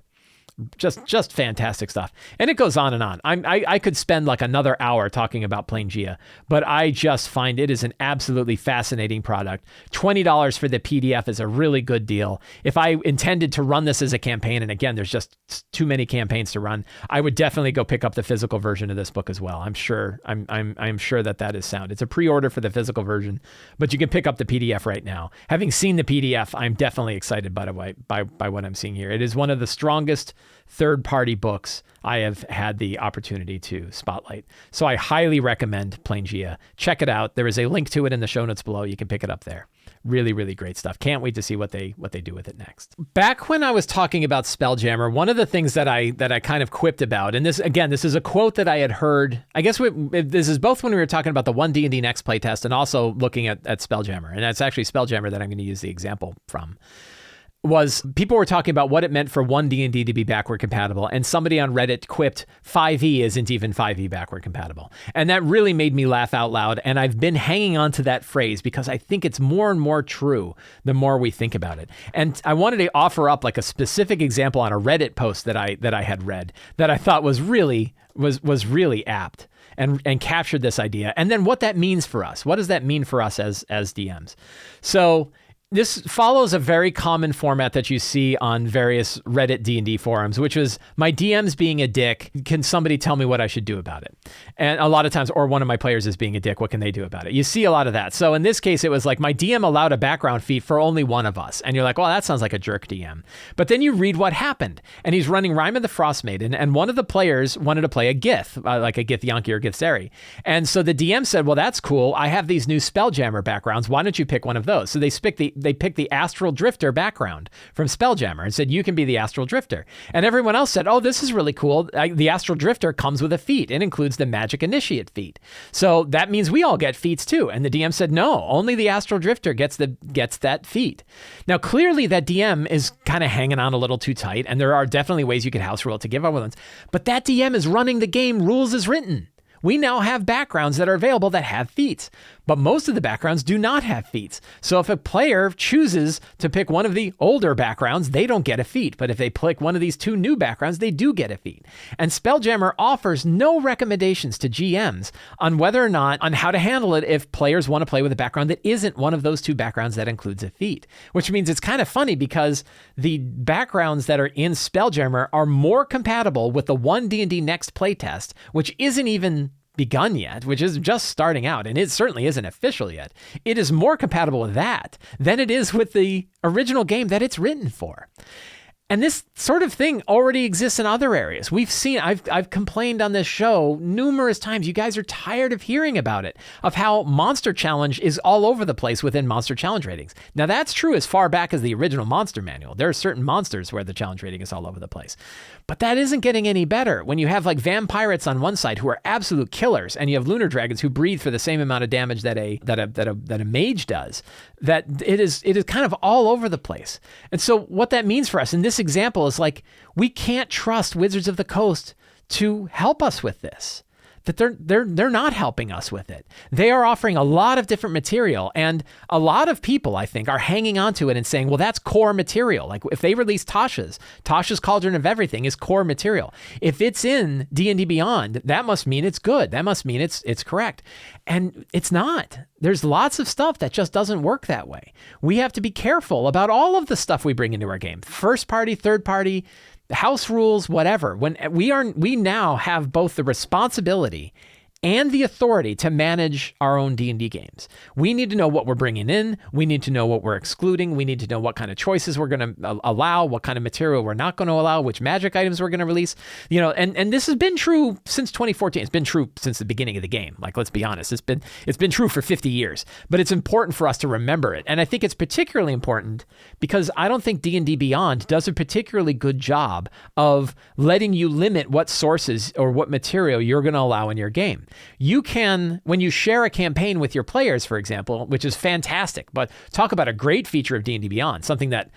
Just fantastic stuff. And it goes on and on. I could spend like another hour talking about Plangea, but I just find it is an absolutely fascinating product. $20 for the PDF is a really good deal. If I intended to run this as a campaign, and again, there's just too many campaigns to run, I would definitely go pick up the physical version of this book as well. I'm sure that is sound. It's a pre-order for the physical version, but you can pick up the PDF right now. Having seen the PDF, I'm definitely excited by what I'm seeing here. It is one of the strongest third-party books I have had the opportunity to spotlight. So I highly recommend Plangea. Check it out. There is a link to it in the show notes below. You can pick it up there. Really, really great stuff. Can't wait to see what they do with it next. Back when I was talking about Spelljammer, one of the things that I kind of quipped about, and this is a quote that I had heard, I guess this is both when we were talking about the 1D&D Next playtest and also looking at Spelljammer. And that's actually Spelljammer that I'm going to use the example from. Was people were talking about what it meant for 1D&D to be backward compatible, and somebody on Reddit quipped 5e isn't even 5e backward compatible. And that really made me laugh out loud, and I've been hanging on to that phrase because I think it's more and more true the more we think about it. And I wanted to offer up like a specific example on a Reddit post that I had read that I thought was really apt and captured this idea. And then what that means for us. What does that mean for us as DMs? So this follows a very common format that you see on various Reddit D&D forums, which is my DM's being a dick. Can somebody tell me what I should do about it? And a lot of times, or one of my players is being a dick. What can they do about it? You see a lot of that. So in this case, it was like my DM allowed a background feat for only one of us. And you're like, well, that sounds like a jerk DM. But then you read what happened. And he's running Rime of the Frostmaiden. And one of the players wanted to play a Gith, like a Githyanki or Githzeri. And so the DM said, well, that's cool. I have these new Spelljammer backgrounds. Why don't you pick one of those? So they picked the Astral Drifter background from Spelljammer and said, you can be the Astral Drifter. And everyone else said, oh, this is really cool. The Astral Drifter comes with a feat. It includes the Magic Initiate feat. So that means we all get feats too. And the DM said, no, only the Astral Drifter gets that feat. Now, clearly that DM is kind of hanging on a little too tight, and there are definitely ways you could house rule to give other ones. But that DM is running the game rules as written. We now have backgrounds that are available that have feats, but most of the backgrounds do not have feats. So if a player chooses to pick one of the older backgrounds, they don't get a feat. But if they pick one of these two new backgrounds, they do get a feat. And Spelljammer offers no recommendations to GMs on how to handle it if players want to play with a background that isn't one of those two backgrounds that includes a feat. Which means it's kind of funny because the backgrounds that are in Spelljammer are more compatible with the 1D&D Next playtest, which isn't even begun yet, which is just starting out, and it certainly isn't official yet. It is more compatible with that than it is with the original game that it's written for. And this sort of thing already exists in other areas. We've seen, I've complained on this show numerous times. You guys are tired of hearing about it, of how Monster Challenge is all over the place within Monster Challenge ratings. Now that's true as far back as the original Monster Manual. There are certain monsters where the challenge rating is all over the place. But that isn't getting any better. When you have like vampirates on one side who are absolute killers, and you have lunar dragons who breathe for the same amount of damage that a mage does, that it is kind of all over the place. And so what that means for us in this example is like, we can't trust Wizards of the Coast to help us with this. That they're not helping us with it. They are offering a lot of different material, and a lot of people, I think, are hanging on to it and saying, well, that's core material. Like if they release Tasha's Cauldron of Everything is core material. If it's in D&D Beyond, that must mean it's good. That must mean it's correct. And it's not. There's lots of stuff that just doesn't work that way. We have to be careful about all of the stuff we bring into our game. First party, third party, house rules, whatever. When we now have both the responsibility and the authority to manage our own D&D games. We need to know what we're bringing in. We need to know what we're excluding. We need to know what kind of choices we're going to allow, what kind of material we're not going to allow, which magic items we're going to release. And this has been true since 2014. It's been true since the beginning of the game. Like, let's be honest, it's been true for 50 years. But it's important for us to remember it. And I think it's particularly important because I don't think D&D Beyond does a particularly good job of letting you limit what sources or what material you're going to allow in your game. You can, when you share a campaign with your players, for example, which is fantastic, but talk about a great feature of D&D Beyond, something that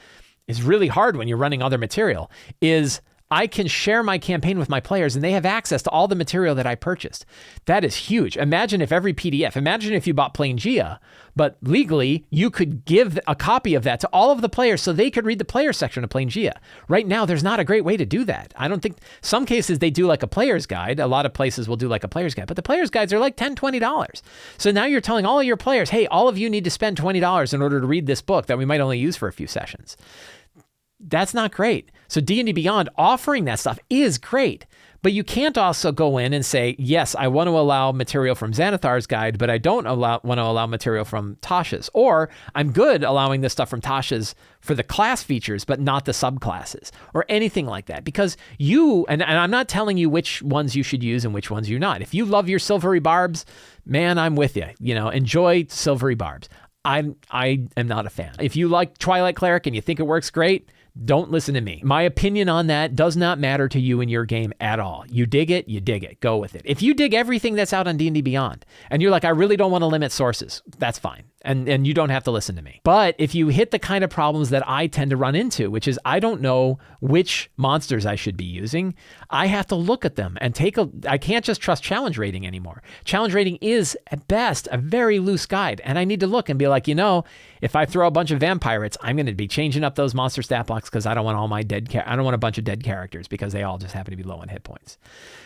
is really hard when you're running other material, is I can share my campaign with my players and they have access to all the material that I purchased. That is huge. Imagine if every PDF, imagine if you bought Planegea, but legally you could give a copy of that to all of the players so they could read the player section of Planegea. Right now, there's not a great way to do that. I don't think, some cases they do like a player's guide. A lot of places will do like a player's guide, but the player's guides are like $10, $20. So now you're telling all of your players, hey, all of you need to spend $20 in order to read this book that we might only use for a few sessions. That's not great. So D&D Beyond offering that stuff is great, but you can't also go in and say, yes, I want to allow material from Xanathar's guide, but I don't want to allow material from Tasha's. Or I'm good allowing this stuff from Tasha's for the class features, but not the subclasses or anything like that. Because and I'm not telling you which ones you should use and which ones you're not. If you love your silvery barbs, man, I'm with you. Enjoy silvery barbs. I am not a fan. If you like Twilight Cleric and you think it works great, don't listen to me. My opinion on that does not matter to you in your game at all. You dig it, you dig it. Go with it. If you dig everything that's out on D&D Beyond and you're like, I really don't want to limit sources, that's fine. And you don't have to listen to me. But if you hit the kind of problems that I tend to run into, which is I don't know which monsters I should be using, I have to look at them and I can't just trust challenge rating anymore. Challenge rating is at best a very loose guide. And I need to look and be like, if I throw a bunch of vampirates, I'm going to be changing up those monster stat blocks because I don't want I don't want a bunch of dead characters because they all just happen to be low on hit points.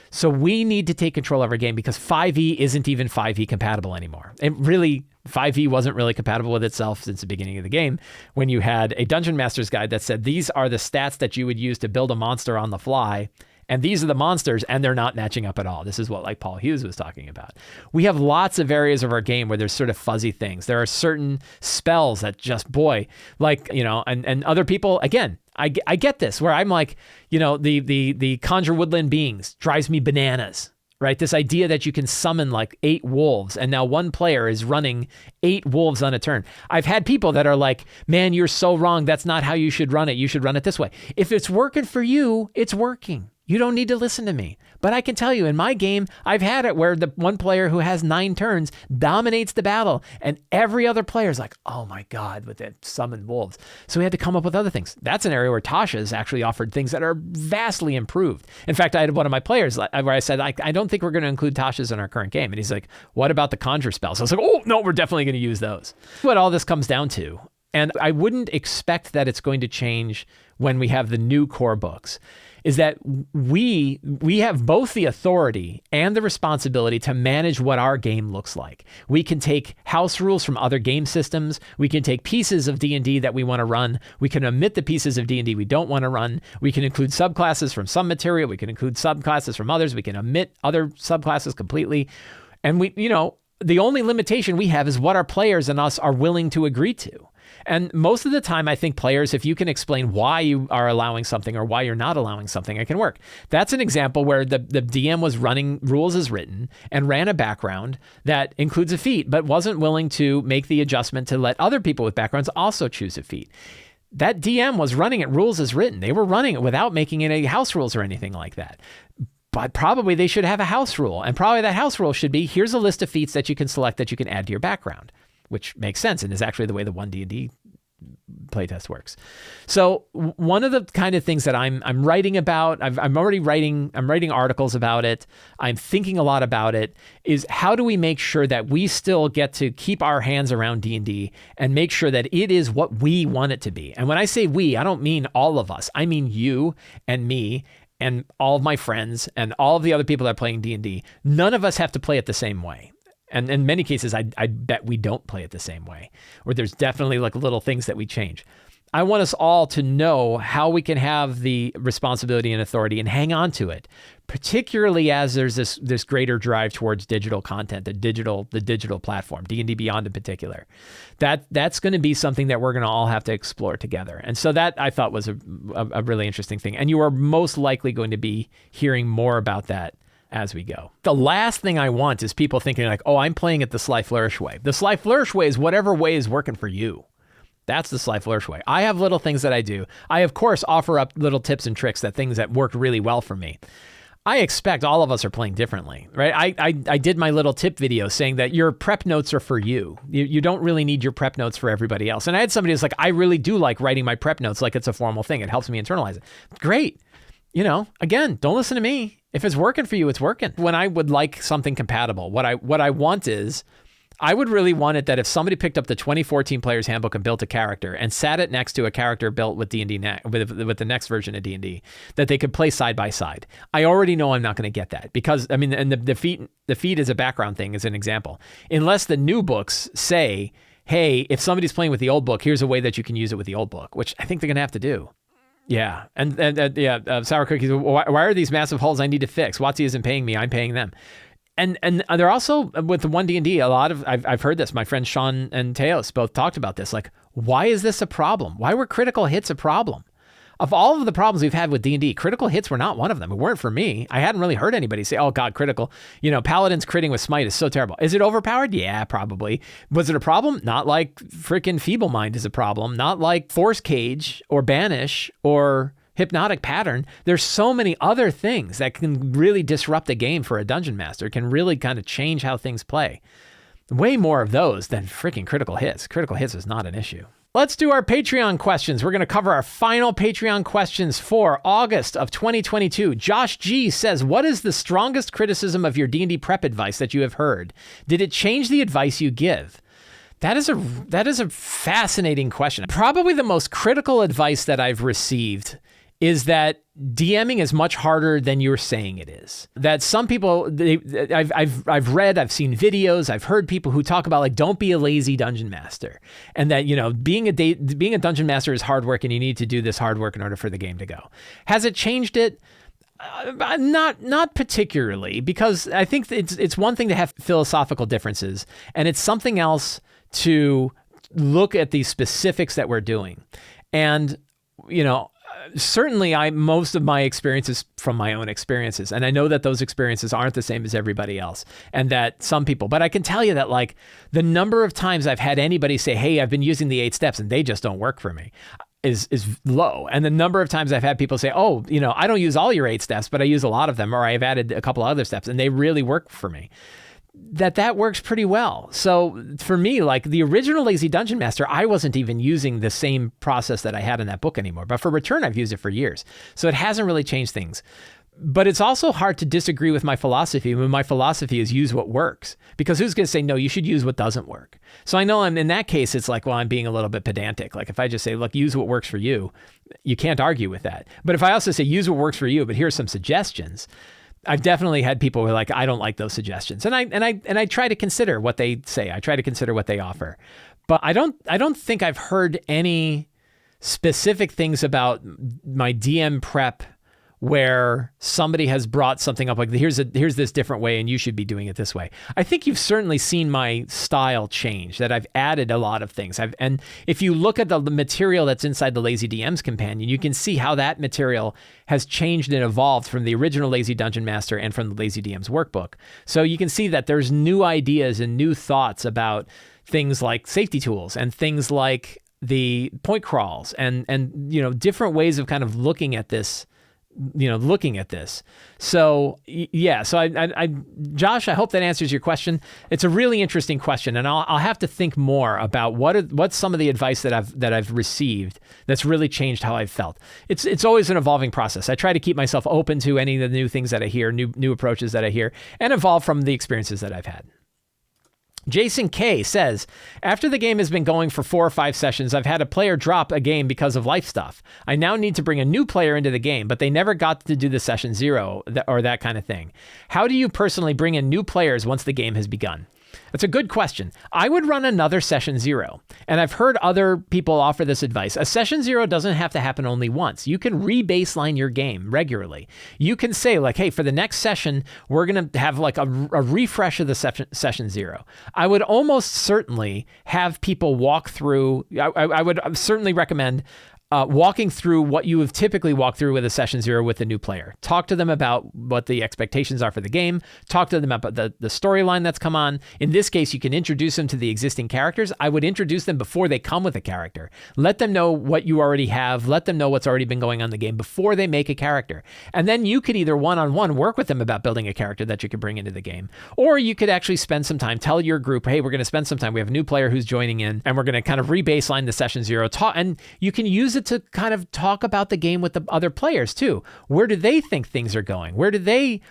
So we need to take control of our game because 5e isn't even 5e compatible anymore. 5e wasn't really compatible with itself since the beginning of the game when you had a Dungeon Master's Guide that said, these are the stats that you would use to build a monster on the fly. And these are the monsters, and they're not matching up at all. This is what like Paul Hughes was talking about. We have lots of areas of our game where there's sort of fuzzy things. There are certain spells that just, and other people, again, I get this, where I'm like, the Conjure Woodland Beings drives me bananas, right? This idea that you can summon like 8 wolves, and now one player is running 8 wolves on a turn. I've had people that are like, man, you're so wrong. That's not how you should run it. You should run it this way. If it's working for you, it's working. You don't need to listen to me. But I can tell you, in my game, I've had it where the one player who has 9 turns dominates the battle, and every other player is like, oh my God, with that summoned wolves. So we had to come up with other things. That's an area where Tasha's actually offered things that are vastly improved. In fact, I had one of my players where I said, I don't think we're going to include Tasha's in our current game. And he's like, what about the conjure spells? I was like, oh, no, we're definitely going to use those. What all this comes down to, and I wouldn't expect that it's going to change when we have the new core books, is that we have both the authority and the responsibility to manage what our game looks like. We can take house rules from other game systems. We can take pieces of D&D that we want to run. We can omit the pieces of D&D we don't want to run. We can include subclasses from some material. We can include subclasses from others. We can omit other subclasses completely. And the only limitation we have is what our players and us are willing to agree to. And most of the time, I think players, if you can explain why you are allowing something or why you're not allowing something, it can work. That's an example where the DM was running rules as written and ran a background that includes a feat, but wasn't willing to make the adjustment to let other people with backgrounds also choose a feat. That DM was running it rules as written. They were running it without making any house rules or anything like that. But probably they should have a house rule. And probably that house rule should be, here's a list of feats that you can select that you can add to your background, which makes sense and is actually the way the 1D&D playtest works. So one of the kind of things that I'm writing about, I'm writing articles about it, I'm thinking a lot about it, is how do we make sure that we still get to keep our hands around D&D and make sure that it is what we want it to be. And when I say we, I don't mean all of us. I mean you and me and all of my friends and all of the other people that are playing D&D. None of us have to play it the same way. And in many cases, I bet we don't play it the same way, or there's definitely like little things that we change. I want us all to know how we can have the responsibility and authority and hang on to it, particularly as there's this greater drive towards digital content, the digital platform, D&D Beyond in particular. That's going to be something that we're going to all have to explore together. And so that I thought was a really interesting thing. And you are most likely going to be hearing more about that as we go. The last thing I want is people thinking like, oh, I'm playing it the Sly Flourish way. The Sly Flourish way is whatever way is working for you. That's the Sly Flourish way. I have little things that I do. I, of course, offer up little tips and tricks, things that worked really well for me. I expect all of us are playing differently, right? I did my little tip video saying that your prep notes are for you. You don't really need your prep notes for everybody else. And I had somebody who's like, I really do like writing my prep notes like it's a formal thing. It helps me internalize it. Great. Again, don't listen to me. If it's working for you, it's working. When I would like something compatible, what I want is, I would really want it that if somebody picked up the 2014 Player's Handbook and built a character and sat it next to a character built with D&D with the next version of D&D, that they could play side by side. I already know I'm not going to get that because and the feat as a background thing is an example. Unless the new books say, hey, if somebody's playing with the old book, here's a way that you can use it with the old book, which I think they're going to have to do. Yeah. And Sour Cookies, why are these massive holes I need to fix? WotC isn't paying me, I'm paying them. And they're also, with the 1D&D, a lot of, I've heard this, my friends Sean and Teos both talked about this, like, why is this a problem? Why were critical hits a problem? Of all of the problems we've had with D&D, critical hits were not one of them. It weren't for me. I hadn't really heard anybody say, oh God, critical. Paladins critting with Smite is so terrible. Is it overpowered? Yeah, probably. Was it a problem? Not like freaking Feeble Mind is a problem. Not like Force Cage or Banish or Hypnotic Pattern. There's so many other things that can really disrupt a game for a dungeon master, can really kind of change how things play. Way more of those than freaking critical hits. Critical hits is not an issue. Let's do our Patreon questions. We're going to cover our final Patreon questions for August of 2022. Josh G says, what is the strongest criticism of your D&D prep advice that you have heard? Did it change the advice you give? That is a fascinating question. Probably the most critical advice that I've received is that DMing is much harder than you're saying it is. That some people, I've read, I've seen videos, I've heard people who talk about like, don't be a lazy dungeon master, and that being a dungeon master is hard work, and you need to do this hard work in order for the game to go. Has it changed it? Not particularly, because I think it's one thing to have philosophical differences, and it's something else to look at the specifics that we're doing, and certainly most of my experiences from my own experiences. And I know that those experiences aren't the same as everybody else, and that some people, but I can tell you that like the number of times I've had anybody say, hey, I've been using the 8 steps and they just don't work for me is low. And the number of times I've had people say, oh, I don't use all your 8 steps, but I use a lot of them, or I've added a couple other steps and they really work for me. That works pretty well. So for me, like the original Lazy Dungeon Master, I wasn't even using the same process that I had in that book anymore. But for Return, I've used it for years. So it hasn't really changed things. But it's also hard to disagree with my philosophy when my philosophy is use what works. Because who's going to say, no, you should use what doesn't work? So I know in that case, it's like, well, I'm being a little bit pedantic. Like if I just say, look, use what works for you, you can't argue with that. But if I also say, use what works for you, but here's some suggestions, I've definitely had people who are like, I don't like those suggestions. And I try to consider what they say. I try to consider what they offer. But I don't think I've heard any specific things about my DM prep where somebody has brought something up like here's this different way and you should be doing it this way. I think you've certainly seen my style change, that I've added a lot of things. And if you look at the material that's inside the Lazy DM's companion, you can see how that material has changed and evolved from the original Lazy Dungeon Master and from the Lazy DM's workbook. So you can see that there's new ideas and new thoughts about things like safety tools and things like the point crawls and different ways of kind of looking at this. So I Josh, I hope that answers your question. It's a really interesting question, and I'll have to think more about what's some of the advice that I've received that's really changed how I've felt. It's always an evolving process. I try to keep myself open to any of the new things that I hear, new approaches that I hear, and evolve from the experiences that I've had. Jason K says, after the game has been going for 4 or 5 sessions, I've had a player drop a game because of life stuff. I now need to bring a new player into the game, but they never got to do the session 0 or that kind of thing. How do you personally bring in new players once the game has begun? That's a good question. I would run another session 0. And I've heard other people offer this advice. A session 0 doesn't have to happen only once. You can re-baseline your game regularly. You can say like, hey, for the next session, we're going to have like a refresh of the session 0. I would almost certainly have people walk through, I would certainly recommend walking through what you have typically walked through with a session 0 with a new player. Talk to them about what the expectations are for the game. Talk to them about the storyline that's come on. In this case, you can introduce them to the existing characters. I would introduce them before they come with a character. Let them know what you already have. Let them know what's already been going on in the game before they make a character. And then you could either one-on-one work with them about building a character that you could bring into the game, or you could actually spend some time, tell your group, hey, we're going to spend some time. We have a new player who's joining in, and we're going to kind of re-baseline the session 0. And you can use it to kind of talk about the game with the other players too. Where do they think things are going? Are they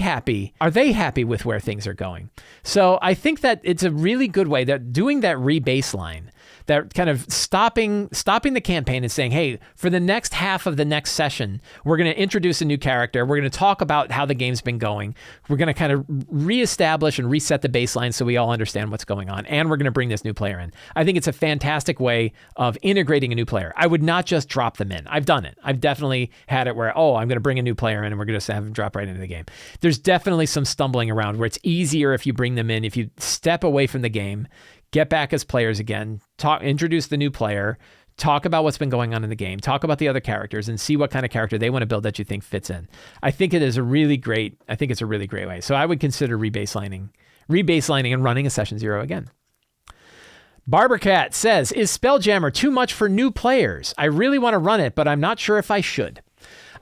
happy? Are they happy with where things are going? So I think that it's a really good way that doing that re-baseline, that kind of stopping the campaign and saying, hey, for the next half of the next session, we're going to introduce a new character. We're going to talk about how the game's been going. We're going to kind of reestablish and reset the baseline so we all understand what's going on. And we're going to bring this new player in. I think it's a fantastic way of integrating a new player. I would not just drop them in. I've done it. I've definitely had it where, I'm going to bring a new player in and we're going to have them drop right into the game. There's definitely some stumbling around where it's easier if you bring them in, if you step away from the game, get back as players again, introduce the new player, talk about what's been going on in the game, talk about the other characters, and see what kind of character they want to build that you think fits in. I think it's a really great way. So I would consider rebaselining and running a session 0 again. Barbercat says, is Spelljammer too much for new players? I really want to run it, but I'm not sure if I should.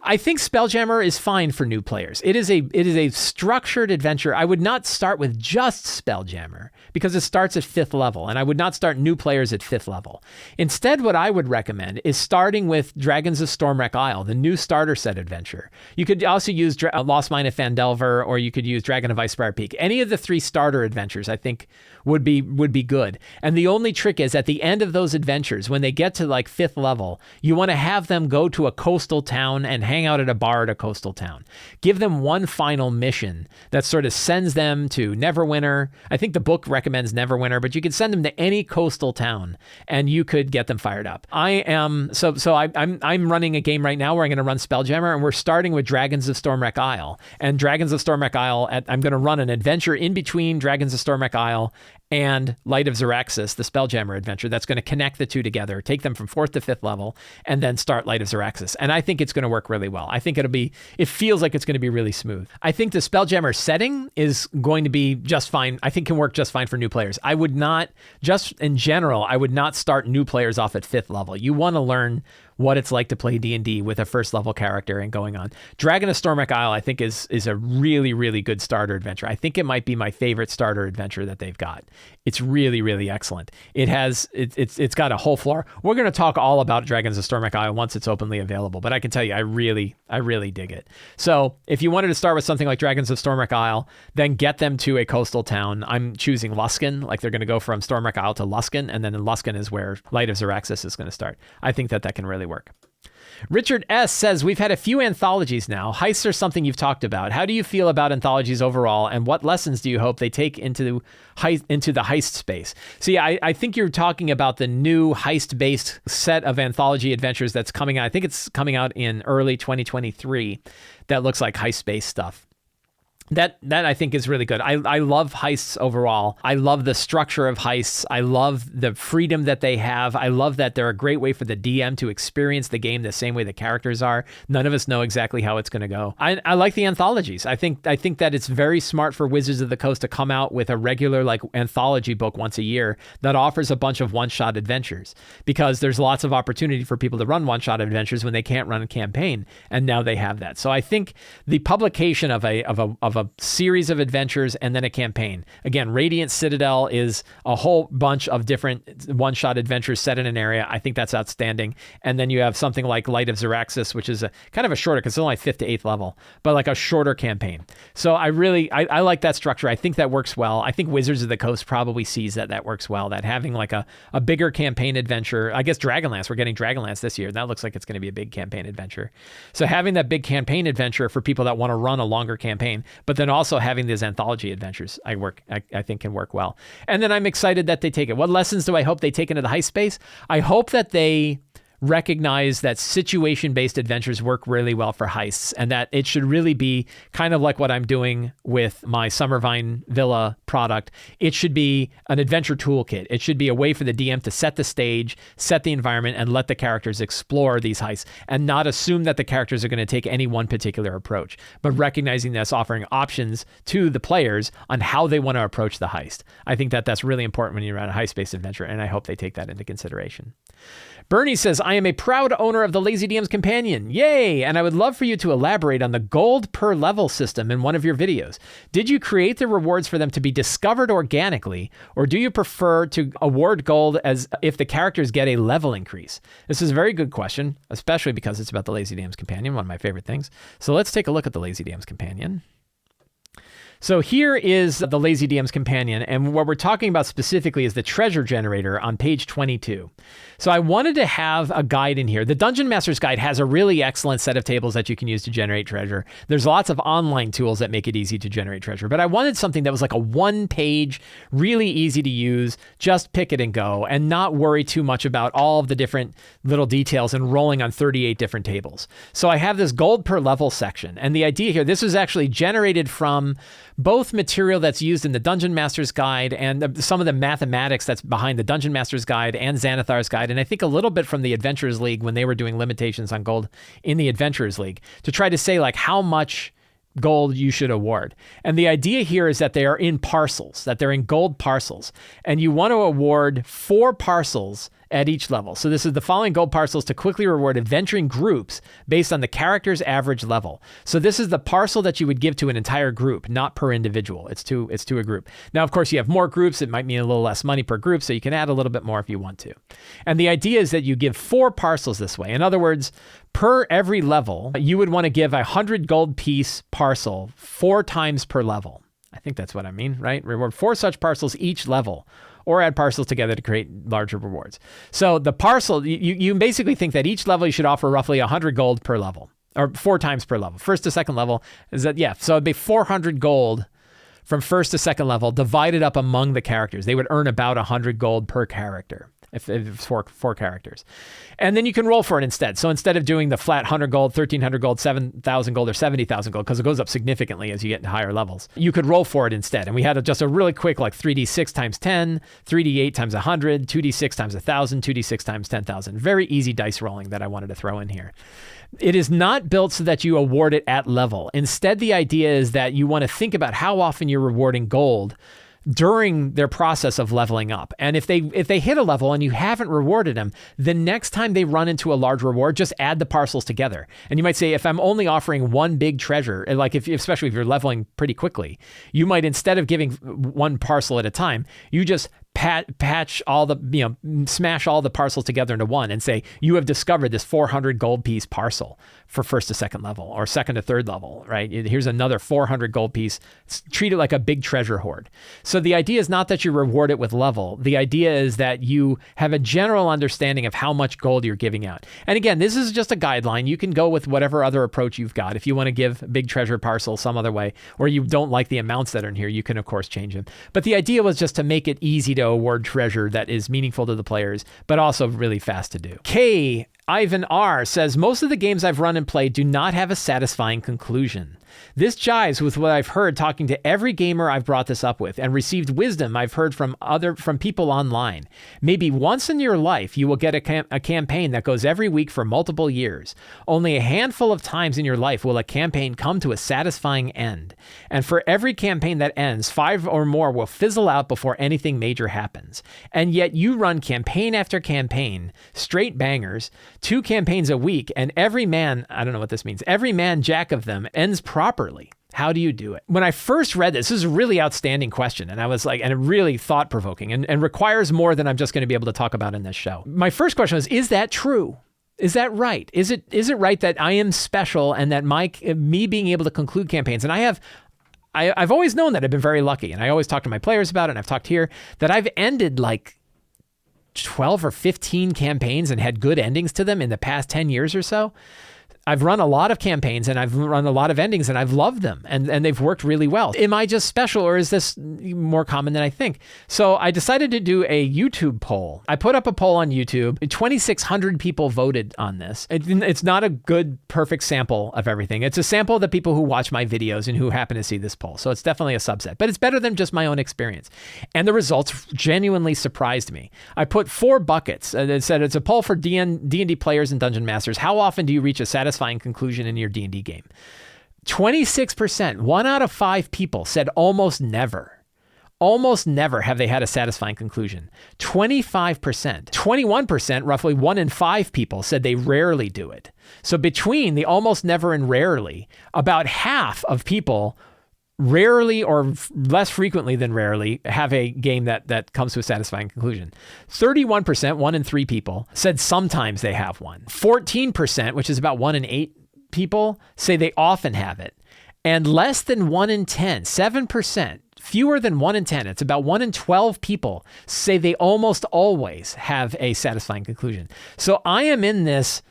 I think Spelljammer is fine for new players. It is a structured adventure. I would not start with just Spelljammer because it starts at 5th level, and I would not start new players at 5th level. Instead, what I would recommend is starting with Dragons of Stormwreck Isle, the new starter set adventure. You could also use Lost Mine of Phandelver, or you could use Dragon of Icespire Peak. Any of the 3 starter adventures, I think, would be good. And the only trick is at the end of those adventures, when they get to like 5th level, you want to have them go to a coastal town and hang out at a bar at a coastal town. Give them one final mission that sort of sends them to Neverwinter. I think the book recommends Neverwinter, but you could send them to any coastal town and you could get them fired up. I'm running a game right now where I'm going to run Spelljammer, and we're starting with Dragons of Stormwreck Isle. And Dragons of Stormwreck Isle, I'm going to run an adventure in between Dragons of Stormwreck Isle and Light of Xeraxis, the Spelljammer adventure, that's going to connect the two together, take them from 4th to 5th level, and then start Light of Xeraxis. And I think it's going to work really well. I think it feels like it's going to be really smooth. I think the Spelljammer setting is going to be just fine. I think can work just fine for new players. I would not, just in general, I would not start new players off at 5th level. You want to learn what it's like to play D&D with a 1st level character and going on. Dragon of Stormwreck Isle, I think, is a really, really good starter adventure. I think it might be my favorite starter adventure that they've got. It's really, really excellent. It's got a whole floor. We're going to talk all about Dragons of Stormwreck Isle once it's openly available, but I can tell you, I really dig it. So if you wanted to start with something like Dragons of Stormwreck Isle, then get them to a coastal town. I'm choosing Luskan, like they're going to go from Stormwreck Isle to Luskan, and then in Luskan is where Light of Xeraxis is going to start. I think that can really work. Richard S. says, we've had a few anthologies now. Heists are something you've talked about. How do you feel about anthologies overall, and what lessons do you hope they take into the heist space? See, I think you're talking about the new heist-based set of anthology adventures that's coming out. I think it's coming out in early 2023 that looks like heist-based stuff. That I think is really good. I love heists overall. I love the structure of heists. I love the freedom that they have. I love that they're a great way for the DM to experience the game the same way the characters are. None of us know exactly how it's going to go. I like the anthologies. I think that it's very smart for Wizards of the Coast to come out with a regular like anthology book once a year that offers a bunch of one-shot adventures, because there's lots of opportunity for people to run one-shot adventures when they can't run a campaign, and now they have that. So I think the publication of a series of adventures and then a campaign. Again, Radiant Citadel is a whole bunch of different one-shot adventures set in an area. I think that's outstanding. And then you have something like Light of Xeraxis, which is a kind of a shorter, because it's only 5th to 8th level, but like a shorter campaign. So I like that structure. I think that works well. I think Wizards of the Coast probably sees that works well, that having like a bigger campaign adventure. I guess Dragonlance, we're getting Dragonlance this year. That looks like it's going to be a big campaign adventure. So having that big campaign adventure for people that want to run a longer campaign, but then also having these anthology adventures, I think can work well. And then I'm excited that they take it. What lessons do I hope they take into the heist space? I hope that they recognize that situation-based adventures work really well for heists, and that it should really be kind of like what I'm doing with my Summervine Villa product. It should be an adventure toolkit. It should be a way for the DM to set the stage, set the environment, and let the characters explore these heists, and not assume that the characters are going to take any one particular approach, but recognizing this, offering options to the players on how they want to approach the heist. I think that that's really important when you run a heist-based adventure, and I hope they take that into consideration. Bernie says, I am a proud owner of the Lazy DM's Companion. Yay! And I would love for you to elaborate on the gold per level system in one of your videos. Did you create the rewards for them to be discovered organically, or do you prefer to award gold as if the characters get a level increase? This is a very good question, especially because it's about the Lazy DM's Companion, one of my favorite things. So let's take a look at the Lazy DM's Companion. So here is the Lazy DM's Companion, and what we're talking about specifically is the treasure generator on page 22. So I wanted to have a guide in here. The Dungeon Master's Guide has a really excellent set of tables that you can use to generate treasure. There's lots of online tools that make it easy to generate treasure, but I wanted something that was like a one-page, really easy to use, just pick it and go, and not worry too much about all of the different little details and rolling on 38 different tables. So I have this gold per level section, and the idea here, this was actually generated from both material that's used in the Dungeon Master's Guide and some of the mathematics that's behind the Dungeon Master's Guide and Xanathar's Guide, and I think a little bit from the Adventurers League when they were doing limitations on gold in the Adventurers League, to try to say like how much gold you should award. And the idea here is that they are in parcels, that they're in gold parcels, and you want to award 4 parcels at each level. So this is the following gold parcels to quickly reward adventuring groups based on the character's average level. So this is the parcel that you would give to an entire group, not per individual. It's to a group. Now, of course, you have more groups. It might mean a little less money per group, so you can add a little bit more if you want to. And the idea is that you give 4 parcels this way. In other words, per every level, you would want to give a 100 gold piece parcel 4 times per level. I think that's what I mean, right? Reward 4 such parcels each level, or add parcels together to create larger rewards. So the parcel, you basically think that each level you should offer roughly 100 gold per level, or 4 times per level. First to second level is that, so it'd be 400 gold from first to second level divided up among the characters. They would earn about 100 gold per character. If it's four characters. And then you can roll for it instead. So instead of doing the flat 100 gold, 1,300 gold, 7,000 gold, or 70,000 gold, because it goes up significantly as you get into higher levels, you could roll for it instead. And we had just a really quick like 3d6 times 10, 3d8 times 100, 2d6 times 1,000, 2d6 times 10,000. Very easy dice rolling that I wanted to throw in here. It is not built so that you award it at level. Instead, the idea is that you want to think about how often you're rewarding gold during their process of leveling up. And if they hit a level and you haven't rewarded them, the next time they run into a large reward, just add the parcels together. And you might say, if I'm only offering one big treasure, like especially if you're leveling pretty quickly, you might, instead of giving one parcel at a time, you just patch all the, smash all the parcels together into one and say, you have discovered this 400 gold piece parcel for first to second level or second to third level, right? Here's another 400 gold piece. Treat it like a big treasure hoard. So the idea is not that you reward it with level. The idea is that you have a general understanding of how much gold you're giving out. And again, this is just a guideline. You can go with whatever other approach you've got. If you want to give big treasure parcel some other way, or you don't like the amounts that are in here, you can of course change them. But the idea was just to make it easy to award treasure that is meaningful to the players, but also really fast to do. Ivan R says, most of the games I've run and played do not have a satisfying conclusion. This jives with what I've heard talking to every gamer I've brought this up with and received wisdom I've heard from people online. Maybe once in your life, you will get a campaign that goes every week for multiple years. Only a handful of times in your life will a campaign come to a satisfying end. And for every campaign that ends, 5 or more will fizzle out before anything major happens. And yet you run campaign after campaign, straight bangers, 2 campaigns a week, and every man jack of them ends properly. How do you do it? When I first read this is a really outstanding question. And I was like, and really thought provoking and requires more than I'm just going to be able to talk about in this show. My first question is that true? Is that right? Is it right that I am special and that me being able to conclude campaigns, and I've always known that I've been very lucky, and I always talk to my players about it, and I've talked here, that I've ended like 12 or 15 campaigns and had good endings to them in the past 10 years or so. I've run a lot of campaigns and I've run a lot of endings and I've loved them and they've worked really well. Am I just special or is this more common than I think? So I decided to do a YouTube poll. I put up a poll on YouTube. 2,600 people voted on this. It's not a good, perfect sample of everything. It's a sample of the people who watch my videos and who happen to see this poll. So it's definitely a subset, but it's better than just my own experience. And the results genuinely surprised me. I put 4 buckets. It said it's a poll for D&D players and dungeon masters. How often do you reach a satisfying conclusion in your D&D game? 26%, 1 out of 5 people said almost never. Almost never have they had a satisfying conclusion. 25%, 21%, roughly 1 in 5 people said they rarely do it. So between the almost never and rarely, about half of people rarely or less frequently than rarely have a game that comes to a satisfying conclusion. 31%, 1 in 3 people, said sometimes they have one. 14%, which is about 1 in 8 people, say they often have it. And less than 1 in 10, 7%, fewer than 1 in 10, it's about 1 in 12 people say they almost always have a satisfying conclusion. So I am in this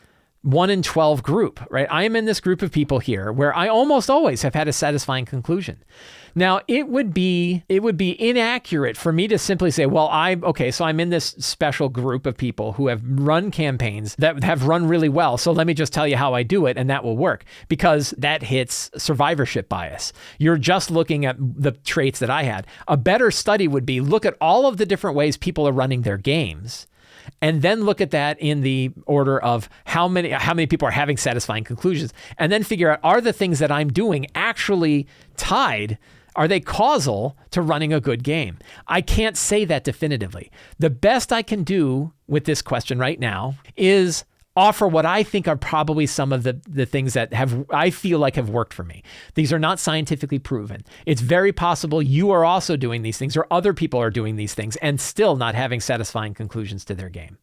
1 in 12 group, right? I am in this group of people here where I almost always have had a satisfying conclusion. Now, it would be inaccurate for me to simply say, well, so I'm in this special group of people who have run campaigns that have run really well. So let me just tell you how I do it and that will work, because that hits survivorship bias. You're just looking at the traits that I had. A better study would be look at all of the different ways people are running their games, and then look at that in the order of how many people are having satisfying conclusions, and then figure out, are the things that I'm doing actually tied? Are they causal to running a good game? I can't say that definitively. The best I can do with this question right now is offer what I think are probably some of the things that I feel like have worked for me. These are not scientifically proven. It's very possible you are also doing these things or other people are doing these things and still not having satisfying conclusions to their game.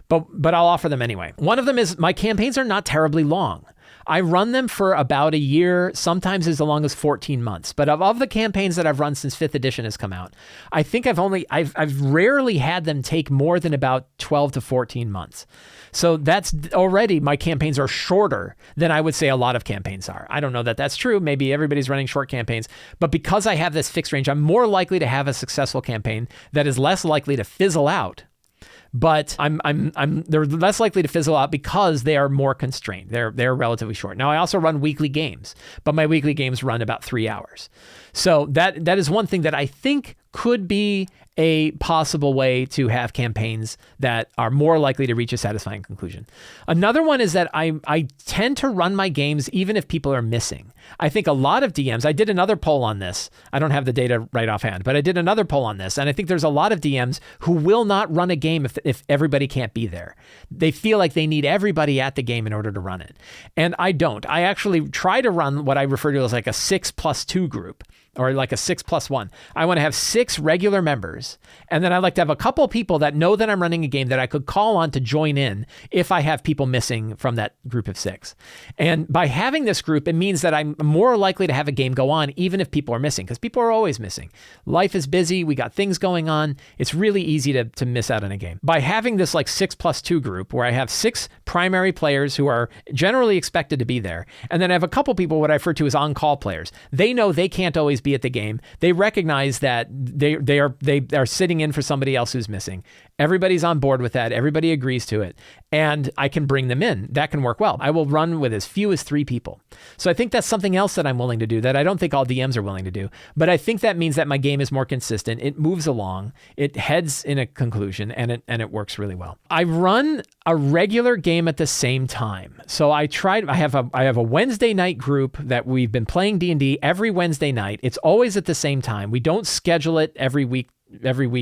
But I'll offer them anyway. One of them is my campaigns are not terribly long. I run them for about a year, sometimes as long as 14 months. But of the campaigns that I've run since 5th edition has come out, I think I've rarely had them take more than about 12 to 14 months. So that's already, my campaigns are shorter than I would say a lot of campaigns are. I don't know that that's true. Maybe everybody's running short campaigns, but because I have this fixed range, I'm more likely to have a successful campaign that is less likely to fizzle out. But they're less likely to fizzle out because they are more constrained. They're relatively short. Now, I also run weekly games, but my weekly games run about 3 hours. So that is one thing that I think could be a possible way to have campaigns that are more likely to reach a satisfying conclusion. Another one is that I tend to run my games even if people are missing. I think a lot of DMs, I did another poll on this. I don't have the data right offhand, but I did another poll on this. And I think there's a lot of DMs who will not run a game if everybody can't be there. They feel like they need everybody at the game in order to run it. And I don't. I actually try to run what I refer to as like a 6+2 group. or like a 6+1. I want to have 6 regular members. And then I'd like to have a couple people that know that I'm running a game that I could call on to join in if I have people missing from that group of 6. And by having this group, it means that I'm more likely to have a game go on even if people are missing, because people are always missing. Life is busy. We got things going on. It's really easy to miss out on a game. By having this like 6+2 group where I have 6 primary players who are generally expected to be there, and then I have a couple people what I refer to as on-call players. They know they can't always be at the game. They recognize that they are sitting in for somebody else who's missing. Everybody's on board with that. Everybody agrees to it. And I can bring them in. That can work well. I will run with as few as 3 people. So I think that's something else that I'm willing to do that I don't think all DMs are willing to do. But I think that means that my game is more consistent. It moves along. It heads in a conclusion, and it works really well. I run a regular game at the same time. So I have a Wednesday night group that we've been playing D&D every Wednesday night. It's always at the same time. We don't schedule it every week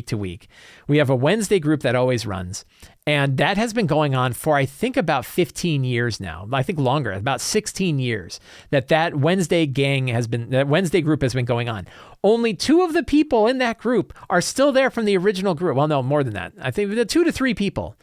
to week. We have a Wednesday group that always runs. And that has been going on for, I think, about 15 years now. I think longer, about 16 years that Wednesday group has been going on. Only 2 of the people in that group are still there from the original group. Well, no, more than that. I think the 2 to 3 people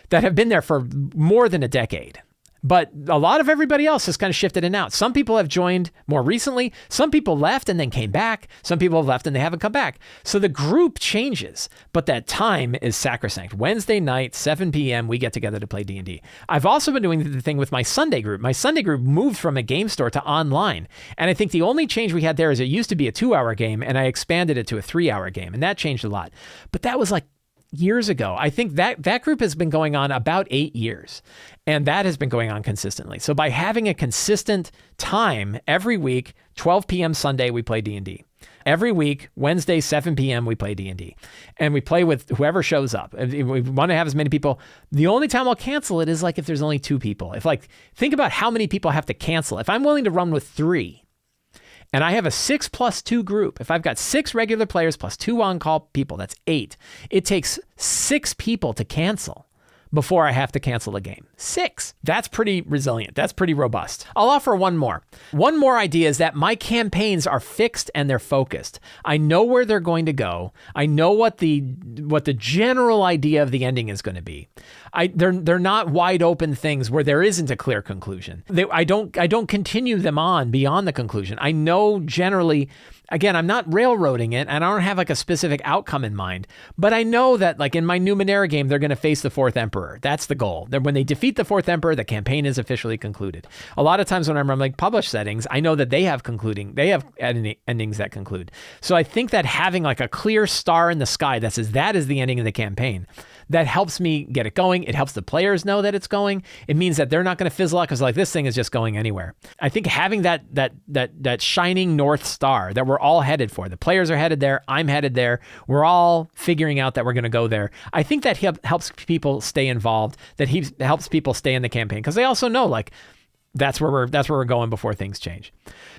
that have been there for more than a decade. But a lot of everybody else has kind of shifted in and out. Some people have joined more recently. Some people left and then came back. Some people have left and they haven't come back. So the group changes, but that time is sacrosanct. Wednesday night, 7 p.m., we get together to play D&D. I've also been doing the thing with my Sunday group. My Sunday group moved from a game store to online. And I think the only change we had there is it used to be a 2-hour game, and I expanded it to a 3-hour game. And that changed a lot. But that was like years ago. I think that group has been going on about 8 years, and that has been going on consistently. So by having a consistent time every week, 12 p.m. Sunday, we play D&D. Every week, Wednesday, 7 p.m., we play D&D. And we play with whoever shows up. We want to have as many people. The only time I'll cancel it is like if there's only 2 people. Think about how many people I have to cancel. If I'm willing to run with 3, and I have a 6+2 group. If I've got 6 regular players plus 2 on-call people, that's 8. It takes 6 people to cancel before I have to cancel a game. 6. That's pretty resilient. That's pretty robust. I'll offer one more. One more idea is that my campaigns are fixed and they're focused. I know where they're going to go. I know what the general idea of the ending is going to be. They're not wide open things where there isn't a clear conclusion. I don't continue them on beyond the conclusion. I know generally. Again, I'm not railroading it, and I don't have like a specific outcome in mind, but I know that like in my Numenera game, they're going to face the 4th Emperor. That's the goal. When they defeat the 4th Emperor, the campaign is officially concluded. A lot of times when I'm running published settings, I know that they have endings that conclude. So I think that having like a clear star in the sky that says that is the ending of the campaign, that helps me get it going. It helps the players know that it's going. It means that they're not going to fizzle out because like this thing is just going anywhere. I think having that shining North Star that we're all headed for, the players are headed there, I'm headed there, we're all figuring out that we're going to go there. I think that helps people stay involved, that helps people stay in the campaign because they also know like that's where we're going before things change.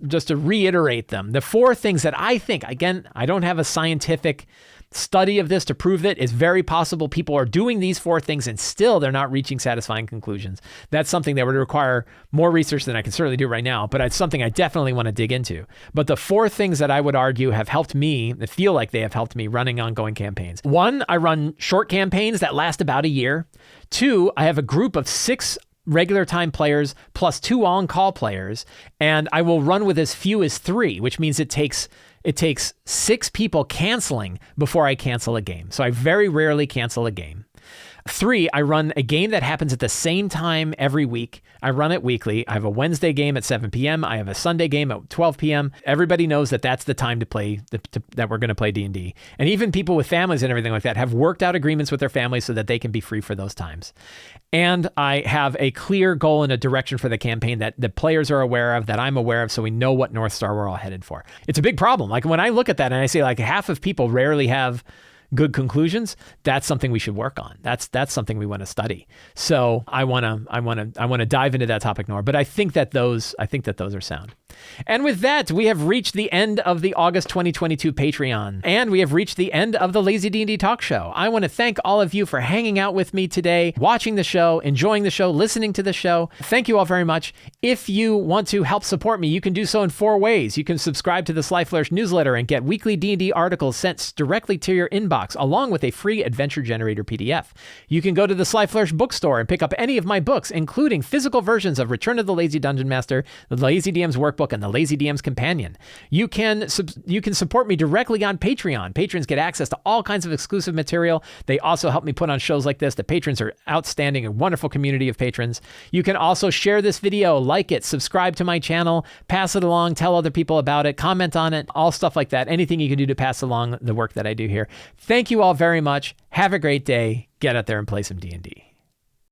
Just to reiterate them, the 4 things that I think, again, I don't have a scientific study of this to prove it. It's very possible people are doing these 4 things and still they're not reaching satisfying conclusions. That's something that would require more research than I can certainly do right now, but it's something I definitely want to dig into. But the 4 things that I would argue have helped me, that feel like they have helped me running ongoing campaigns. 1, I run short campaigns that last about a year. 2, I have a group of 6 regular time players plus 2 on-call players, and I will run with as few as 3, which means it takes 6 people canceling before I cancel a game. So I very rarely cancel a game. 3, I run a game that happens at the same time every week. I run it weekly. I have a Wednesday game at 7 p.m. I have a Sunday game at 12 p.m. Everybody knows that that's the time to play, that we're going to play D&D. And even people with families and everything like that have worked out agreements with their families so that they can be free for those times. And I have a clear goal and a direction for the campaign that the players are aware of, that I'm aware of, so we know what North Star we're all headed for. It's a big problem. Like when I look at that and I say like half of people rarely have good conclusions, that's something we should work on. That's something we want to study. So I want to dive into that topic more. But I think that those are sound. And with that, we have reached the end of the August 2022 Patreon, and we have reached the end of the Lazy D&D Talk Show. I want to thank all of you for hanging out with me today, watching the show, enjoying the show, listening to the show. Thank you all very much. If you want to help support me, you can do so in 4 ways. You can subscribe to the Sly Flourish newsletter and get weekly D&D articles sent directly to your inbox, along with a free adventure generator PDF. You can go to the Sly Flourish bookstore and pick up any of my books, including physical versions of Return of the Lazy Dungeon Master, the Lazy DM's Workbook, and the Lazy DM's Companion. You can support me directly on Patreon. Patrons get access to all kinds of exclusive material. They also help me put on shows like this. The patrons are outstanding, a wonderful community of patrons. You can also share this video, like it, subscribe to my channel, pass it along, tell other people about it, comment on it, all stuff like that. Anything you can do to pass along the work that I do here. Thank you all very much. Have a great day. Get out there and play some D&D.